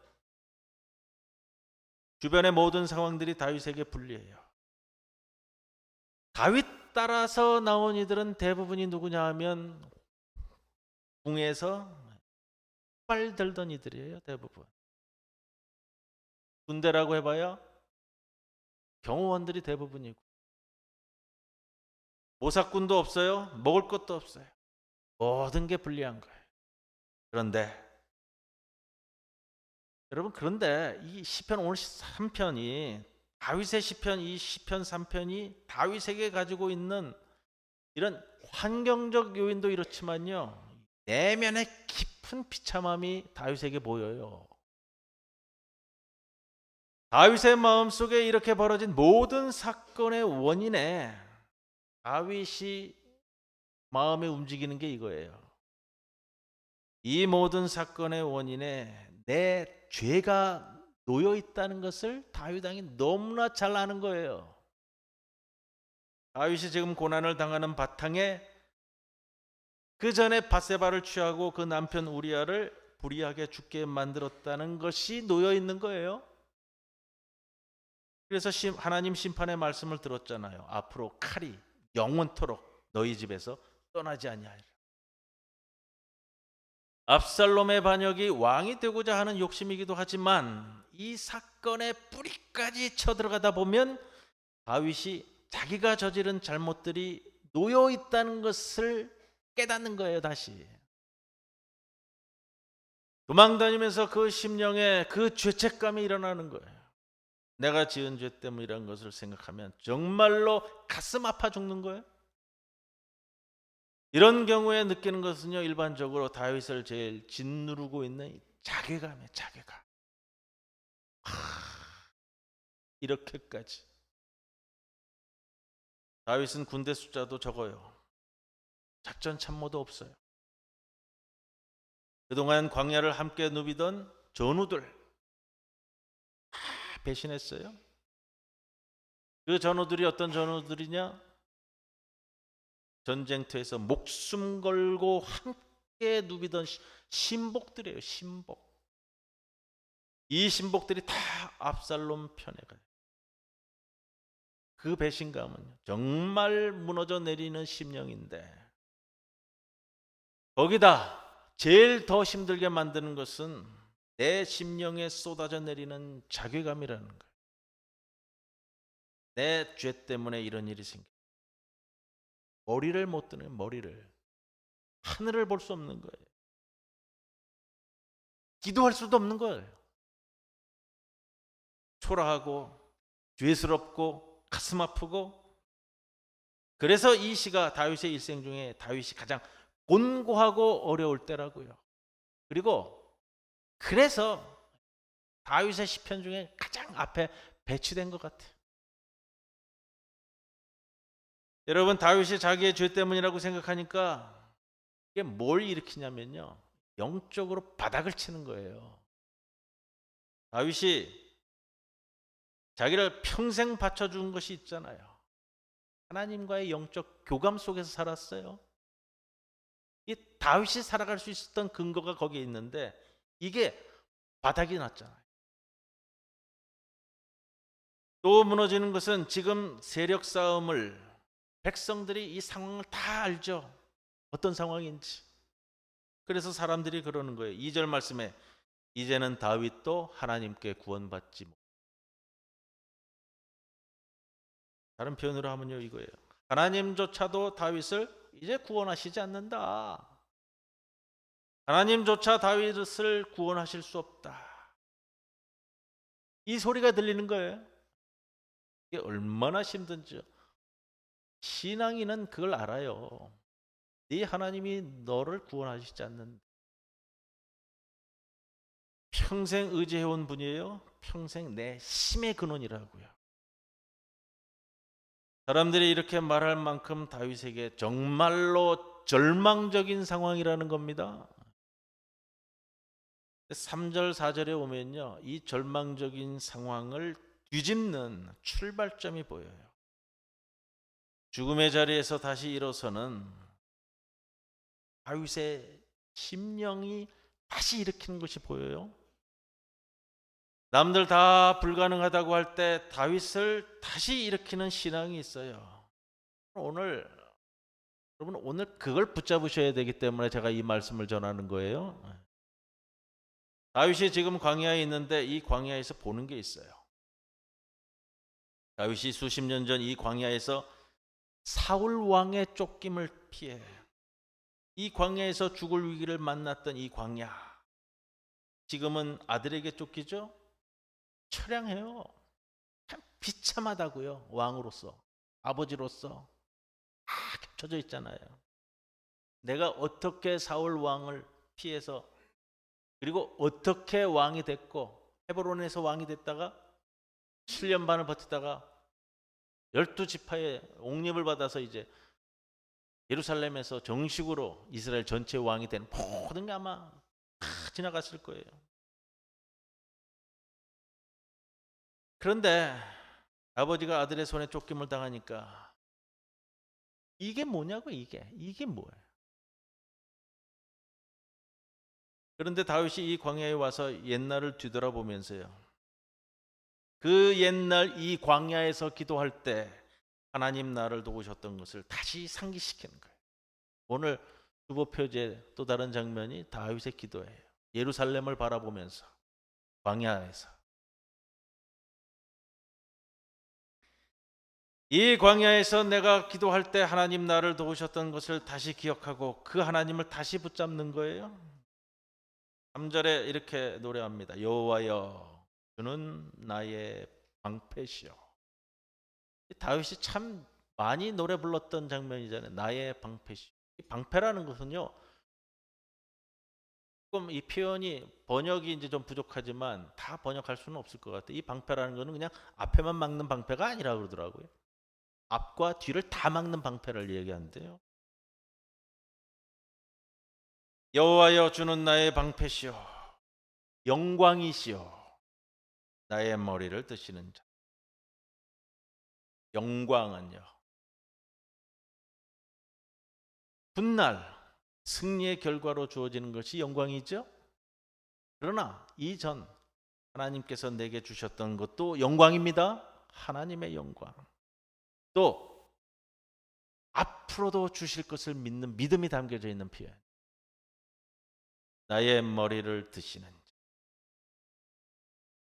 주변의 모든 상황들이 다윗에게 불리해요. 다윗 따라서 나온 이들은 대부분이 누구냐 하면 궁에서 활 들던 이들이에요. 대부분. 군대라고 해봐야 경호원들이 대부분이고, 모사꾼도 없어요. 먹을 것도 없어요. 모든 게 불리한 거예요. 그런데 이 시편 오늘 3편이, 다윗의 시편, 이 시편 3편이 다윗에게 가지고 있는 이런 환경적 요인도 이렇지만요, 내면의 깊은 비참함이 다윗에게 보여요. 다윗의 마음속에 이렇게 벌어진 모든 사건의 원인에 다윗이 마음에 움직이는 게 이거예요. 이 모든 사건의 원인에 내 죄가 놓여 있다는 것을 다윗 왕이 너무나 잘 아는 거예요. 다윗이 지금 고난을 당하는 바탕에 그 전에 바세바를 취하고 그 남편 우리아를 불의하게 죽게 만들었다는 것이 놓여 있는 거예요. 그래서 하나님 심판의 말씀을 들었잖아요. 앞으로 칼이 영원토록 너희 집에서 떠나지 아니하리라. 압살롬의 반역이 왕이 되고자 하는 욕심이기도 하지만 이 사건의 뿌리까지 쳐들어가다 보면 다윗이 자기가 저지른 잘못들이 놓여 있다는 것을 깨닫는 거예요. 다시 도망다니면서 그 심령에 그 죄책감이 일어나는 거예요. 내가 지은 죄 때문이라는 것을 생각하면 정말로 가슴 아파 죽는 거예요. 이런 경우에 느끼는 것은요, 일반적으로 다윗을 제일 짓누르고 있는 자괴감이에요. 자괴감. 이렇게까지. 다윗은 군대 숫자도 적어요. 작전 참모도 없어요. 그동안 광야를 함께 누비던 전우들 다 배신했어요. 그 전우들이 어떤 전우들이냐? 전쟁터에서 목숨 걸고 함께 누비던 신복들이에요. 신복. 이 신복들이 다 압살롬 편에 가요. 그 배신감은 정말 무너져 내리는 심령인데, 거기다 제일 더 힘들게 만드는 것은 내 심령에 쏟아져 내리는 자괴감이라는 거예요. 내 죄 때문에 이런 일이 생겨. 머리를 못 드는, 머리를. 하늘을 볼 수 없는 거예요. 기도할 수도 없는 거예요. 초라하고 죄스럽고 가슴 아프고. 그래서 이 시가 다윗의 일생 중에 다윗이 가장 곤고하고 어려울 때라고요. 그리고 그래서 다윗의 시편 중에 가장 앞에 배치된 것 같아요. 여러분, 다윗이 자기의 죄 때문이라고 생각하니까 이게 뭘 일으키냐면요, 영적으로 바닥을 치는 거예요. 다윗이 자기를 평생 바쳐준 것이 있잖아요. 하나님과의 영적 교감 속에서 살았어요. 이 다윗이 살아갈 수 있었던 근거가 거기에 있는데 이게 바닥이 났잖아요. 또 무너지는 것은 지금 세력 싸움을, 백성들이 이 상황을 다 알죠. 어떤 상황인지. 그래서 사람들이 그러는 거예요. 2절 말씀에 이제는 다윗도 하나님께 구원받지 못. 다른 표현으로 하면요, 이거예요. 하나님조차도 다윗을 이제 구원하시지 않는다. 하나님조차 다윗을 구원하실 수 없다. 이 소리가 들리는 거예요. 이게 얼마나 힘든지요. 신앙인은 그걸 알아요. 네 하나님이 너를 구원하시지 않는다. 평생 의지해온 분이에요. 평생 내 힘의 근원이라고요. 사람들이 이렇게 말할 만큼 다윗에게 정말로 절망적인 상황이라는 겁니다. 3절 4절에 오면요, 이 절망적인 상황을 뒤집는 출발점이 보여요. 죽음의 자리에서 다시 일어서는 다윗의 심령이 다시 일으키는 것이 보여요. 남들 다 불가능하다고 할 때 다윗을 다시 일으키는 신앙이 있어요. 여러분 오늘 그걸 붙잡으셔야 되기 때문에 제가 이 말씀을 전하는 거예요. 다윗이 지금 광야에 있는데 이 광야에서 보는 게 있어요. 다윗이 수십 년 전 이 광야에서 사울 왕의 쫓김을 피해 이 광야에서 죽을 위기를 만났던 이 광야, 지금은 아들에게 쫓기죠? 처량해요. 참 비참하다고요. 왕으로서, 아버지로서 다 겹쳐져 있잖아요. 내가 어떻게 사울 왕을 피해서, 그리고 어떻게 왕이 됐고, 헤브론에서 왕이 됐다가 7년 반을 버티다가 12지파의 옹립을 받아서 이제 예루살렘에서 정식으로 이스라엘 전체 왕이 된 모든 게 아마 다 지나갔을 거예요. 그런데 아버지가 아들의 손에 쫓김을 당하니까 이게 뭐냐고, 이게 뭐예요? 그런데 다윗이 이 광야에 와서 옛날을 뒤돌아보면서요, 그 옛날 이 광야에서 기도할 때 하나님 나를 도우셨던 것을 다시 상기시키는 거예요. 오늘 주보표제 또 다른 장면이 다윗의 기도예요. 예루살렘을 바라보면서 광야에서, 이 광야에서 내가 기도할 때 하나님 나를 도우셨던 것을 다시 기억하고 그 하나님을 다시 붙잡는 거예요. 3절에 이렇게 노래합니다. 여호와여, 주는 나의 방패시오. 다윗이 참 많이 노래 불렀던 장면이잖아요. 나의 방패시오. 이 방패라는 것은요, 조금 이 표현이 번역이 이제 좀 부족하지만 다 번역할 수는 없을 것 같아요. 이 방패라는 것은 그냥 앞에만 막는 방패가 아니라 그러더라고요. 앞과 뒤를 다 막는 방패를 얘기한대요. 여호와여, 주는 나의 방패시오, 영광이시오, 나의 머리를 드시는 자. 영광은요, 훗날 승리의 결과로 주어지는 것이 영광이죠. 그러나 이전 하나님께서 내게 주셨던 것도 영광입니다. 하나님의 영광. 또 앞으로도 주실 것을 믿는 믿음이 담겨져 있는 표현. 나의 머리를 드시는 자.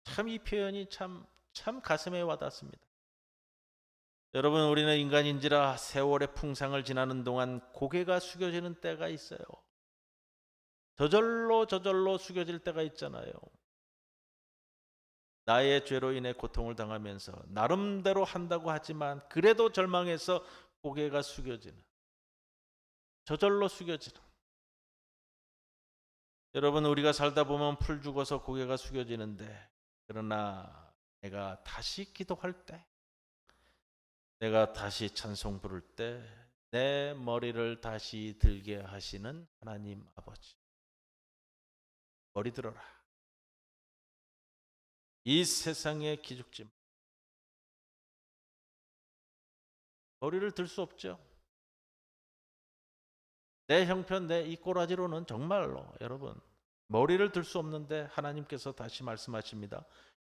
참 이 표현이 참 가슴에 와닿습니다. 여러분, 우리는 인간인지라 세월의 풍상을 지나는 동안 고개가 숙여지는 때가 있어요. 저절로 숙여질 때가 있잖아요. 나의 죄로 인해 고통을 당하면서 나름대로 한다고 하지만 그래도 절망해서 고개가 숙여지는, 저절로 숙여지는. 여러분, 우리가 살다 보면 풀 죽어서 고개가 숙여지는데, 그러나 내가 다시 기도할 때, 내가 다시 찬송 부를 때 내 머리를 다시 들게 하시는 하나님 아버지, 머리 들어라. 이 세상의 기죽지, 머리를 들 수 없죠. 내 형편, 내 이 꼬라지로는 정말로 여러분 머리를 들 수 없는데 하나님께서 다시 말씀하십니다.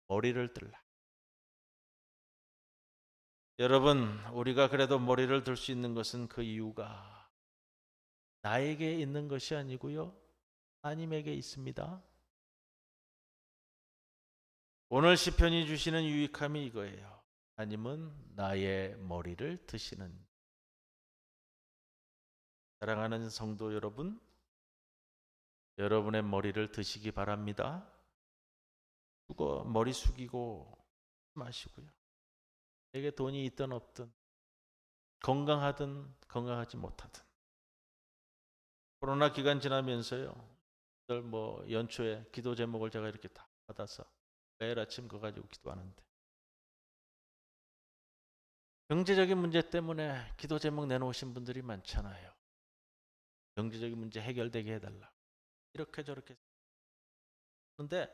머리를 들라. 여러분, 우리가 그래도 머리를 들 수 있는 것은 그 이유가 나에게 있는 것이 아니고요, 하나님에게 있습니다. 오늘 시편이 주시는 유익함이 이거예요. 하나님은 나의 머리를 드시는. 사랑하는 성도 여러분, 여러분의 머리를 드시기 바랍니다. 머리 숙이고 마시고요. 내게 돈이 있든 없든, 건강하든 건강하지 못하든, 코로나 기간 지나면서요, 연초에 기도 제목을 제가 이렇게 다 받아서 매일 아침 그거 가지고 기도하는데, 경제적인 문제 때문에 기도 제목 내놓으신 분들이 많잖아요. 경제적인 문제 해결되게 해달라, 이렇게 저렇게. 그런데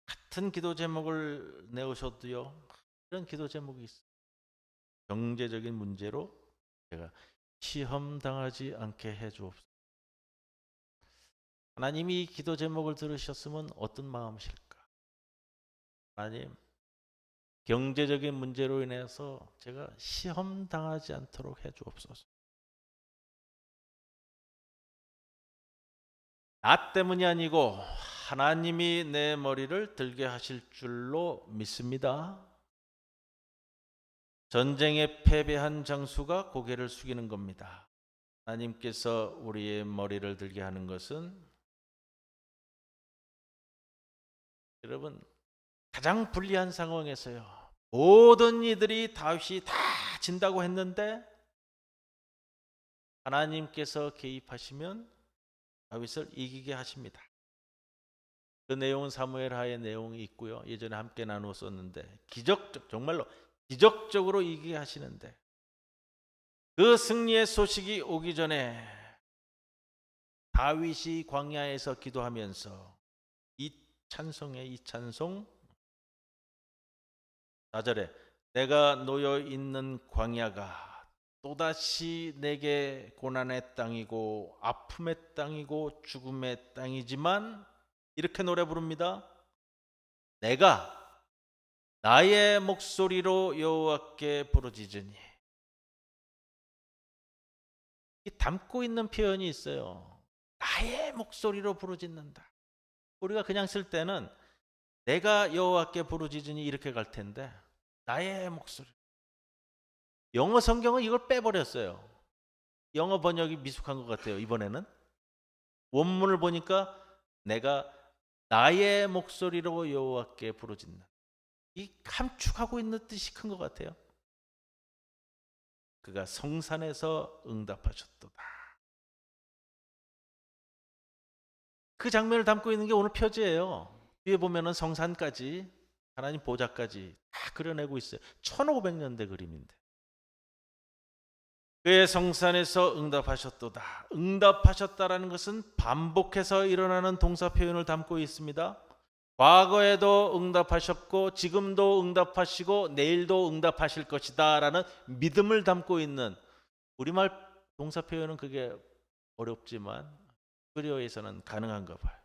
같은 기도 제목을 내오셔도요, 이런 기도 제목이 있어요. 경제적인 문제로 제가 시험 당하지 않게 해주옵소서. 하나님이 이 기도 제목을 들으셨으면 어떤 마음이실까? 하나님, 경제적인 문제로 인해서 제가 시험 당하지 않도록 해주옵소서. 나 때문이 아니고 하나님이 내 머리를 들게 하실 줄로 믿습니다. 전쟁에 패배한 장수가 고개를 숙이는 겁니다. 하나님께서 우리의 머리를 들게 하는 것은, 여러분, 가장 불리한 상황에서요, 모든 이들이 다윗이 다 진다고 했는데 하나님께서 개입하시면 다윗을 이기게 하십니다. 그 내용은 사무엘하의 내용이 있고요, 예전에 함께 나누었었는데, 정말로 기적적으로 이기게 하시는데, 그 승리의 소식이 오기 전에 다윗이 광야에서 기도하면서 이 찬송 4절에 내가 놓여 있는 광야가 또다시 내게 고난의 땅이고 아픔의 땅이고 죽음의 땅이지만 이렇게 노래 부릅니다. 내가 나의 목소리로 여호와께 부르짖으니. 이 담고 있는 표현이 있어요. 나의 목소리로 부르짖는다. 우리가 그냥 쓸 때는 내가 여호와께 부르짖으니 이렇게 갈 텐데 나의 목소리. 영어 성경은 이걸 빼버렸어요. 영어 번역이 미숙한 것 같아요. 이번에는 원문을 보니까 내가 나의 목소리로 여호와께 부르짖는다. 이 함축하고 있는 뜻이 큰 것 같아요. 그가 성산에서 응답하셨도다. 그 장면을 담고 있는 게 오늘 표지예요. 뒤에 보면은 성산까지 하나님 보좌까지 다 그려내고 있어요. 1500년대 그림인데. 그의 성산에서 응답하셨도다. 응답하셨다라는 것은 반복해서 일어나는 동사 표현을 담고 있습니다. 과거에도 응답하셨고 지금도 응답하시고 내일도 응답하실 것이다 라는 믿음을 담고 있는, 우리말 동사 표현은 그게 어렵지만 히브리어에서는 가능한가 봐요.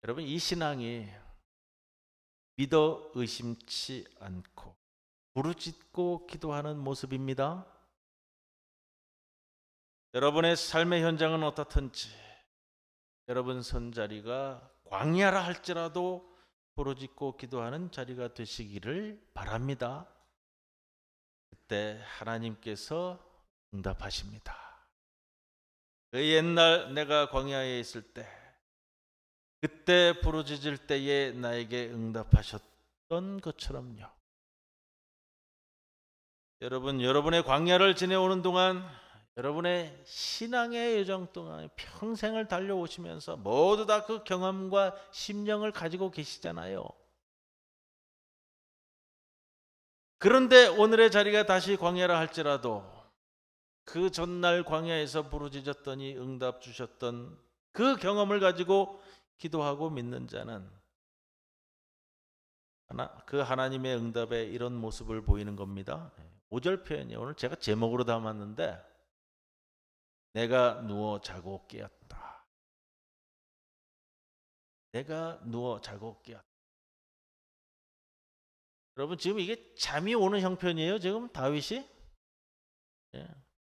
여러분, 이 신앙이 믿어 의심치 않고 부르짖고 기도하는 모습입니다. 여러분의 삶의 현장은 어떻든지 여러분 손자리가 광야라 할지라도 부르짖고 기도하는 자리가 되시기를 바랍니다. 그때 하나님께서 응답하십니다. 그 옛날 내가 광야에 있을 때, 그때 부르짖을 때에 나에게 응답하셨던 것처럼요. 여러분, 여러분의 광야를 지내오는 동안, 여러분의 신앙의 여정 동안 평생을 달려오시면서 모두 다 그 경험과 심령을 가지고 계시잖아요. 그런데 오늘의 자리가 다시 광야라 할지라도 그 전날 광야에서 부르짖었더니 응답 주셨던 그 경험을 가지고 기도하고 믿는 자는 그 하나님의 응답에 이런 모습을 보이는 겁니다. 5절 표현이 오늘 제가 제목으로 담았는데, 내가 누워 자고 깨었다. 내가 누워 자고 깨었다. 여러분, 지금 이게 잠이 오는 형편이에요. 지금 다윗이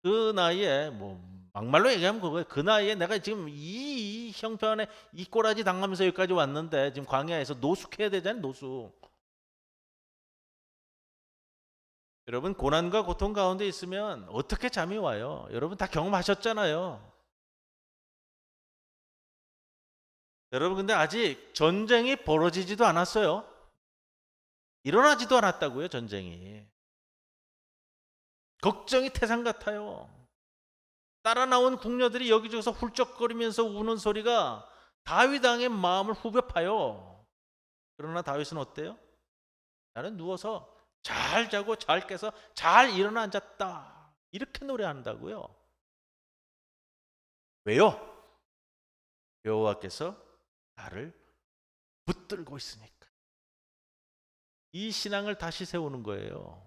그 나이에, 뭐 막말로 얘기하면 그거예요. 그 나이에 내가 지금 이 형편에 이 꼬라지 당하면서 여기까지 왔는데 지금 광야에서 노숙해야 되잖아요. 노숙. 여러분, 고난과 고통 가운데 있으면 어떻게 잠이 와요? 여러분 다 경험하셨잖아요. 여러분, 근데 아직 전쟁이 벌어지지도 않았어요. 일어나지도 않았다고요, 전쟁이. 걱정이 태산 같아요. 따라 나온 궁녀들이 여기저기서 훌쩍거리면서 우는 소리가 다윗 왕의 마음을 후벼 파요. 그러나 다윗은 어때요? 나는 누워서 잘 자고 잘 깨서 잘 일어나 앉았다. 이렇게 노래한다고요. 왜요? 여호와께서 나를 붙들고 있으니까. 이 신앙을 다시 세우는 거예요.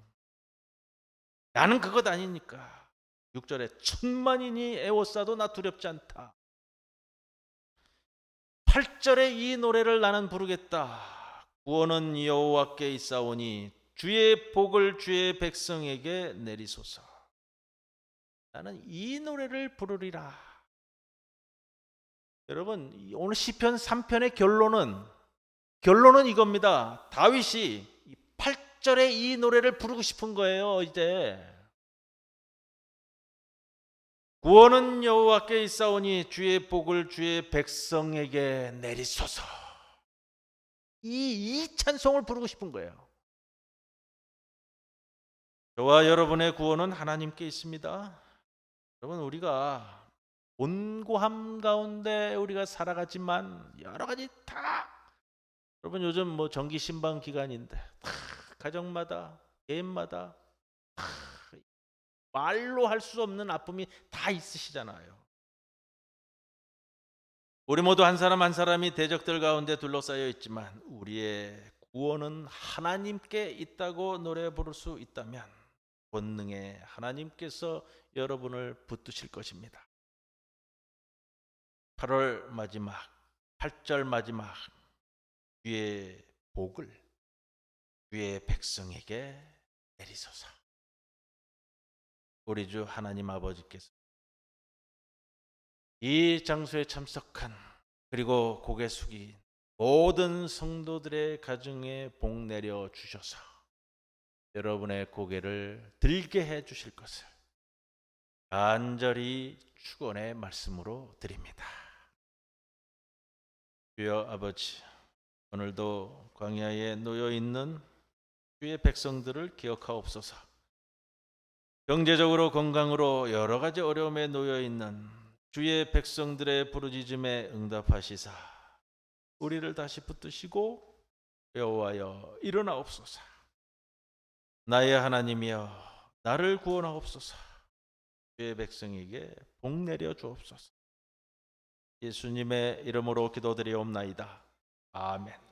나는 그것 아니니까. 6절에 천만인이 애워싸도 나 두렵지 않다. 8절에 이 노래를 나는 부르겠다. 구원은 여호와께 있사오니 주의 복을 주의 백성에게 내리소서. 나는 이 노래를 부르리라. 여러분, 오늘 시편 3편의 결론은 이겁니다. 다윗이 8절에 이 노래를 부르고 싶은 거예요. 이제 구원은 여호와께 있사오니 주의 복을 주의 백성에게 내리소서. 이 찬송을 부르고 싶은 거예요. 저와 여러분의 구원은 하나님께 있습니다. 여러분, 우리가 곤고함 가운데 우리가 살아가지만 여러 가지 다, 여러분 요즘 뭐 정기 신방 기간인데 다 가정마다 개인마다 다 말로 할 수 없는 아픔이 다 있으시잖아요. 우리 모두 한 사람 한 사람이 대적들 가운데 둘러싸여 있지만 우리의 구원은 하나님께 있다고 노래 부를 수 있다면 권능의 하나님께서 여러분을 붙드실 것입니다. 8월 마지막, 8절 마지막 주의 복을 주의 백성에게 내리소서. 우리 주 하나님 아버지께서 이 장소에 참석한 그리고 고개 숙인 모든 성도들의 가정에 복 내려 주셔서 여러분의 고개를 들게 해 주실 것을 간절히 축원의 말씀으로 드립니다. 주여 아버지, 오늘도 광야에 놓여 있는 주의 백성들을 기억하옵소서. 경제적으로 건강으로 여러 가지 어려움에 놓여 있는 주의 백성들의 부르짖음에 응답하시사 우리를 다시 붙드시고 여호와여 일어나옵소서. 나의 하나님이여 나를 구원하옵소서. 주의 백성에게 복 내려 주옵소서. 예수님의 이름으로 기도드리옵나이다. 아멘.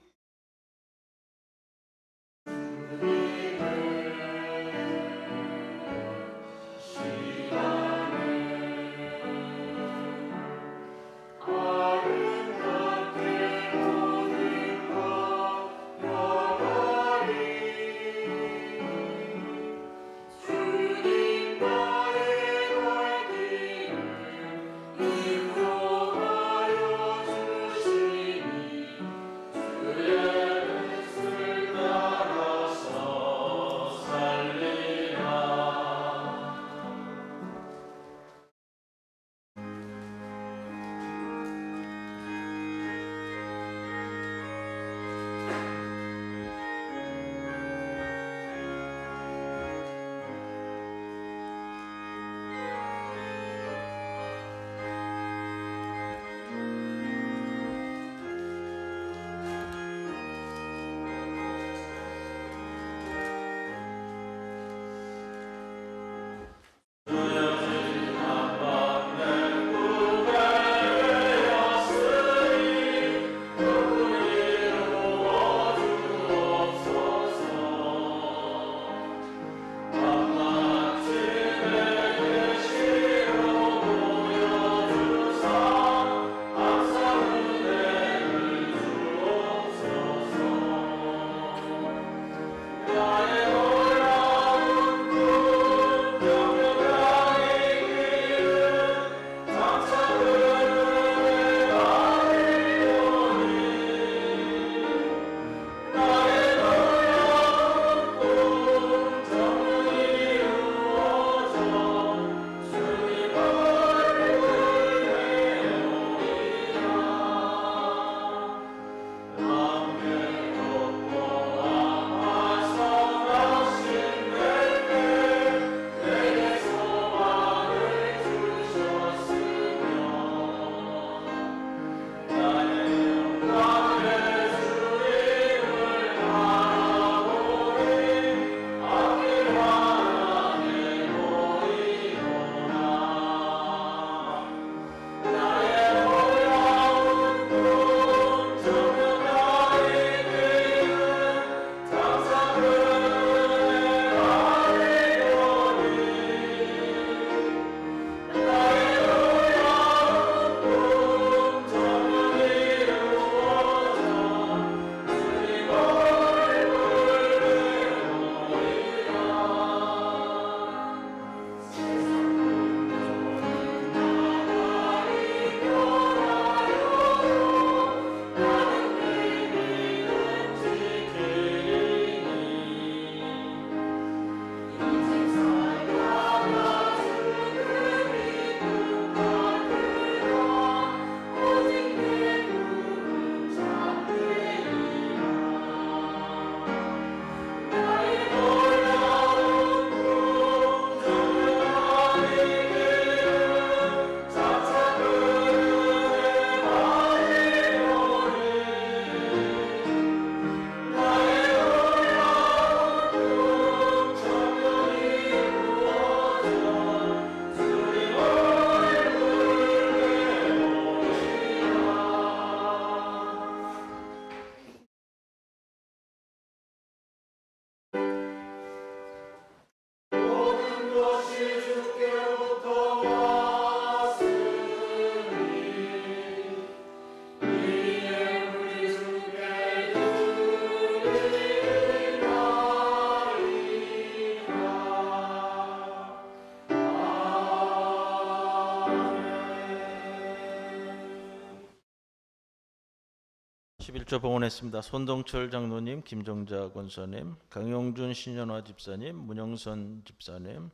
11조 봉헌했습니다. 손동철 장로님, 김정자 권사님, 강용준 신현화 집사님, 문영선 집사님,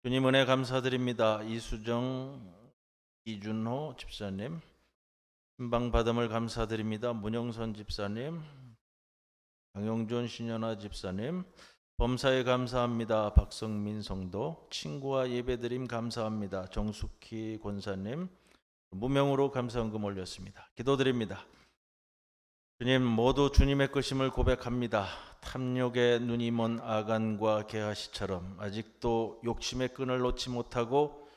주님 은혜 감사드립니다. 이수정, 이준호 집사님, 신방 받음을 감사드립니다. 문영선 집사님, 강용준 신현화 집사님, 범사에 감사합니다. 박성민 성도, 친구와 예배드림 감사합니다. 정숙희 권사님, 무명으로 감사헌금 올렸습니다. 기도드립니다. 주님, 모두 주님의 것임을 고백합니다. 탐욕에 눈이 먼 아간과 게하시처럼 아직도 욕심의 끈을 놓지 못하고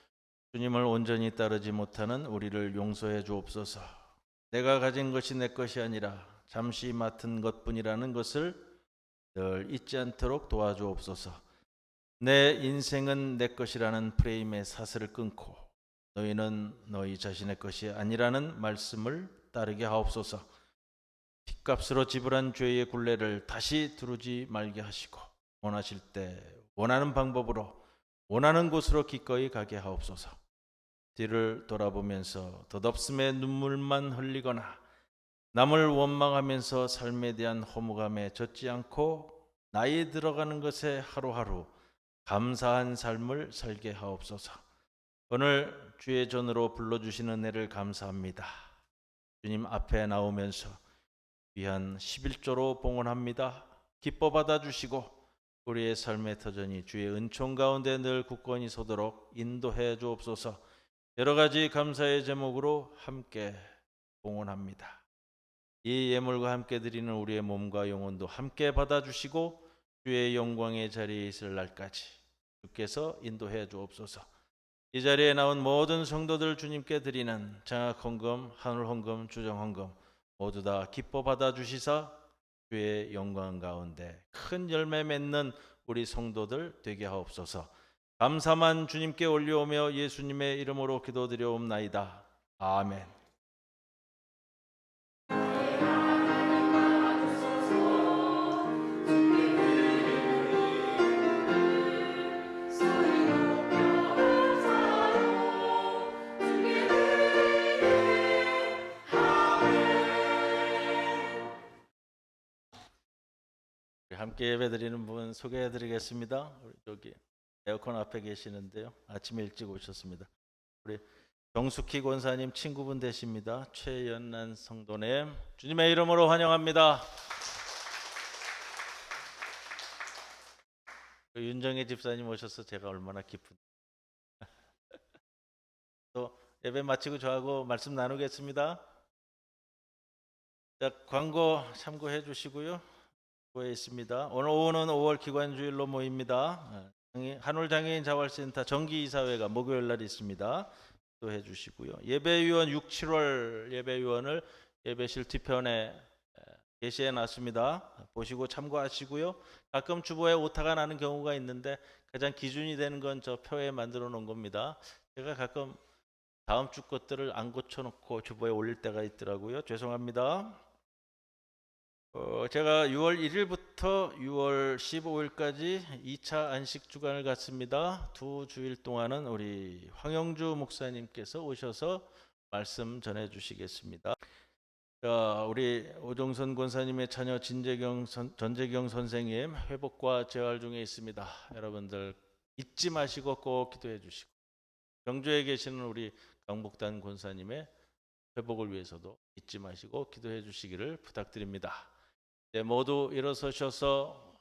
주님을 온전히 따르지 못하는 우리를 용서해 주옵소서. 내가 가진 것이 내 것이 아니라 잠시 맡은 것뿐이라는 것을 늘 잊지 않도록 도와주옵소서. 내 인생은 내 것이라는 프레임의 사슬을 끊고 너희는 너희 자신의 것이 아니라는 말씀을 따르게 하옵소서. 핏값으로 지불한 죄의 굴레를 다시 두르지 말게 하시고 원하실 때 원하는 방법으로 원하는 곳으로 기꺼이 가게 하옵소서. 뒤를 돌아보면서 덧없음의 눈물만 흘리거나 남을 원망하면서 삶에 대한 허무감에 젖지 않고 나이 들어가는 것에 하루하루 감사한 삶을 살게 하옵소서. 오늘 주의 전으로 불러주시는 은혜를 감사합니다. 주님 앞에 나오면서 귀한 11조로 봉헌합니다. 기뻐 받아주시고 우리의 삶의 터전이 주의 은총 가운데 늘 굳건히 서도록 인도해 주옵소서. 여러 가지 감사의 제목으로 함께 봉헌합니다. 이 예물과 함께 드리는 우리의 몸과 영혼도 함께 받아주시고 주의 영광의 자리에 있을 날까지 주께서 인도해 주옵소서. 이 자리에 나온 모든 성도들 주님께 드리는 장학헌금, 하늘헌금, 주정헌금 모두 다 기뻐 받아주시사 주의 영광 가운데 큰 열매 맺는 우리 성도들 되게 하옵소서. 감사만 주님께 올려오며 예수님의 이름으로 기도드려옵나이다. 아멘. 함께 예배드리는 분 소개해드리겠습니다. 우리 여기 에어컨 앞에 계시는데요. 아침에 일찍 오셨습니다. 우리 정숙희 권사님 친구분 되십니다. 최연란 성도님 주님의 이름으로 환영합니다. 윤정혜 집사님 오셔서 제가 얼마나 기쁜. 또 예배 마치고 저하고 말씀 나누겠습니다. 자, 광고 참고해 주시고요. 에 있습니다. 오늘 오후는 5월 기관주일로 모입니다. 한울장애인 자활센터 정기이사회가 목요일 날 있습니다. 또 해주시고요. 예배위원 6, 7월 예배위원을 예배실 뒤편에 게시해 놨습니다. 보시고 참고하시고요. 가끔 주보에 오타가 나는 경우가 있는데 가장 기준이 되는 건 저 표에 만들어 놓은 겁니다. 제가 가끔 다음 주 것들을 안 고쳐놓고 주보에 올릴 때가 있더라고요. 죄송합니다. 제가 6월 1일부터 6월 15일까지 2차 안식 주간을 갖습니다. 두 주일 동안은 우리 황영주 목사님께서 오셔서 말씀 전해 주시겠습니다. 우리 오종선 권사님의 자녀 전재경 선생님 회복과 재활 중에 있습니다. 여러분들 잊지 마시고 꼭 기도해 주시고 경주에 계시는 우리 강복단 권사님의 회복을 위해서도 잊지 마시고 기도해 주시기를 부탁드립니다. 네, 모두 일어서셔서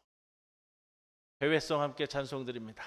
회외성 함께 찬송 드립니다.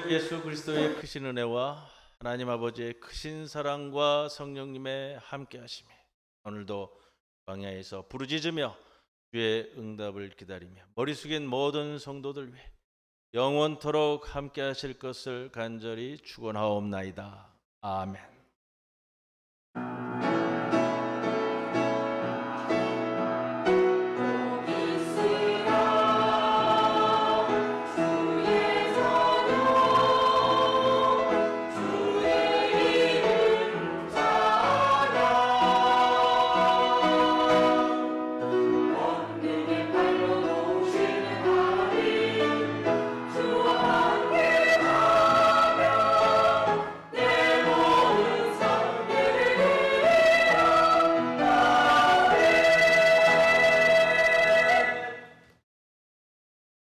주 예수 그리스도의 크신 은혜와 하나님 아버지의 크신 사랑과 성령님의 함께하심이 오늘도 광야에서 부르짖으며 주의 응답을 기다리며 머리 숙인 모든 성도들 위해 영원토록 함께하실 것을 간절히 축원하옵나이다. 아멘.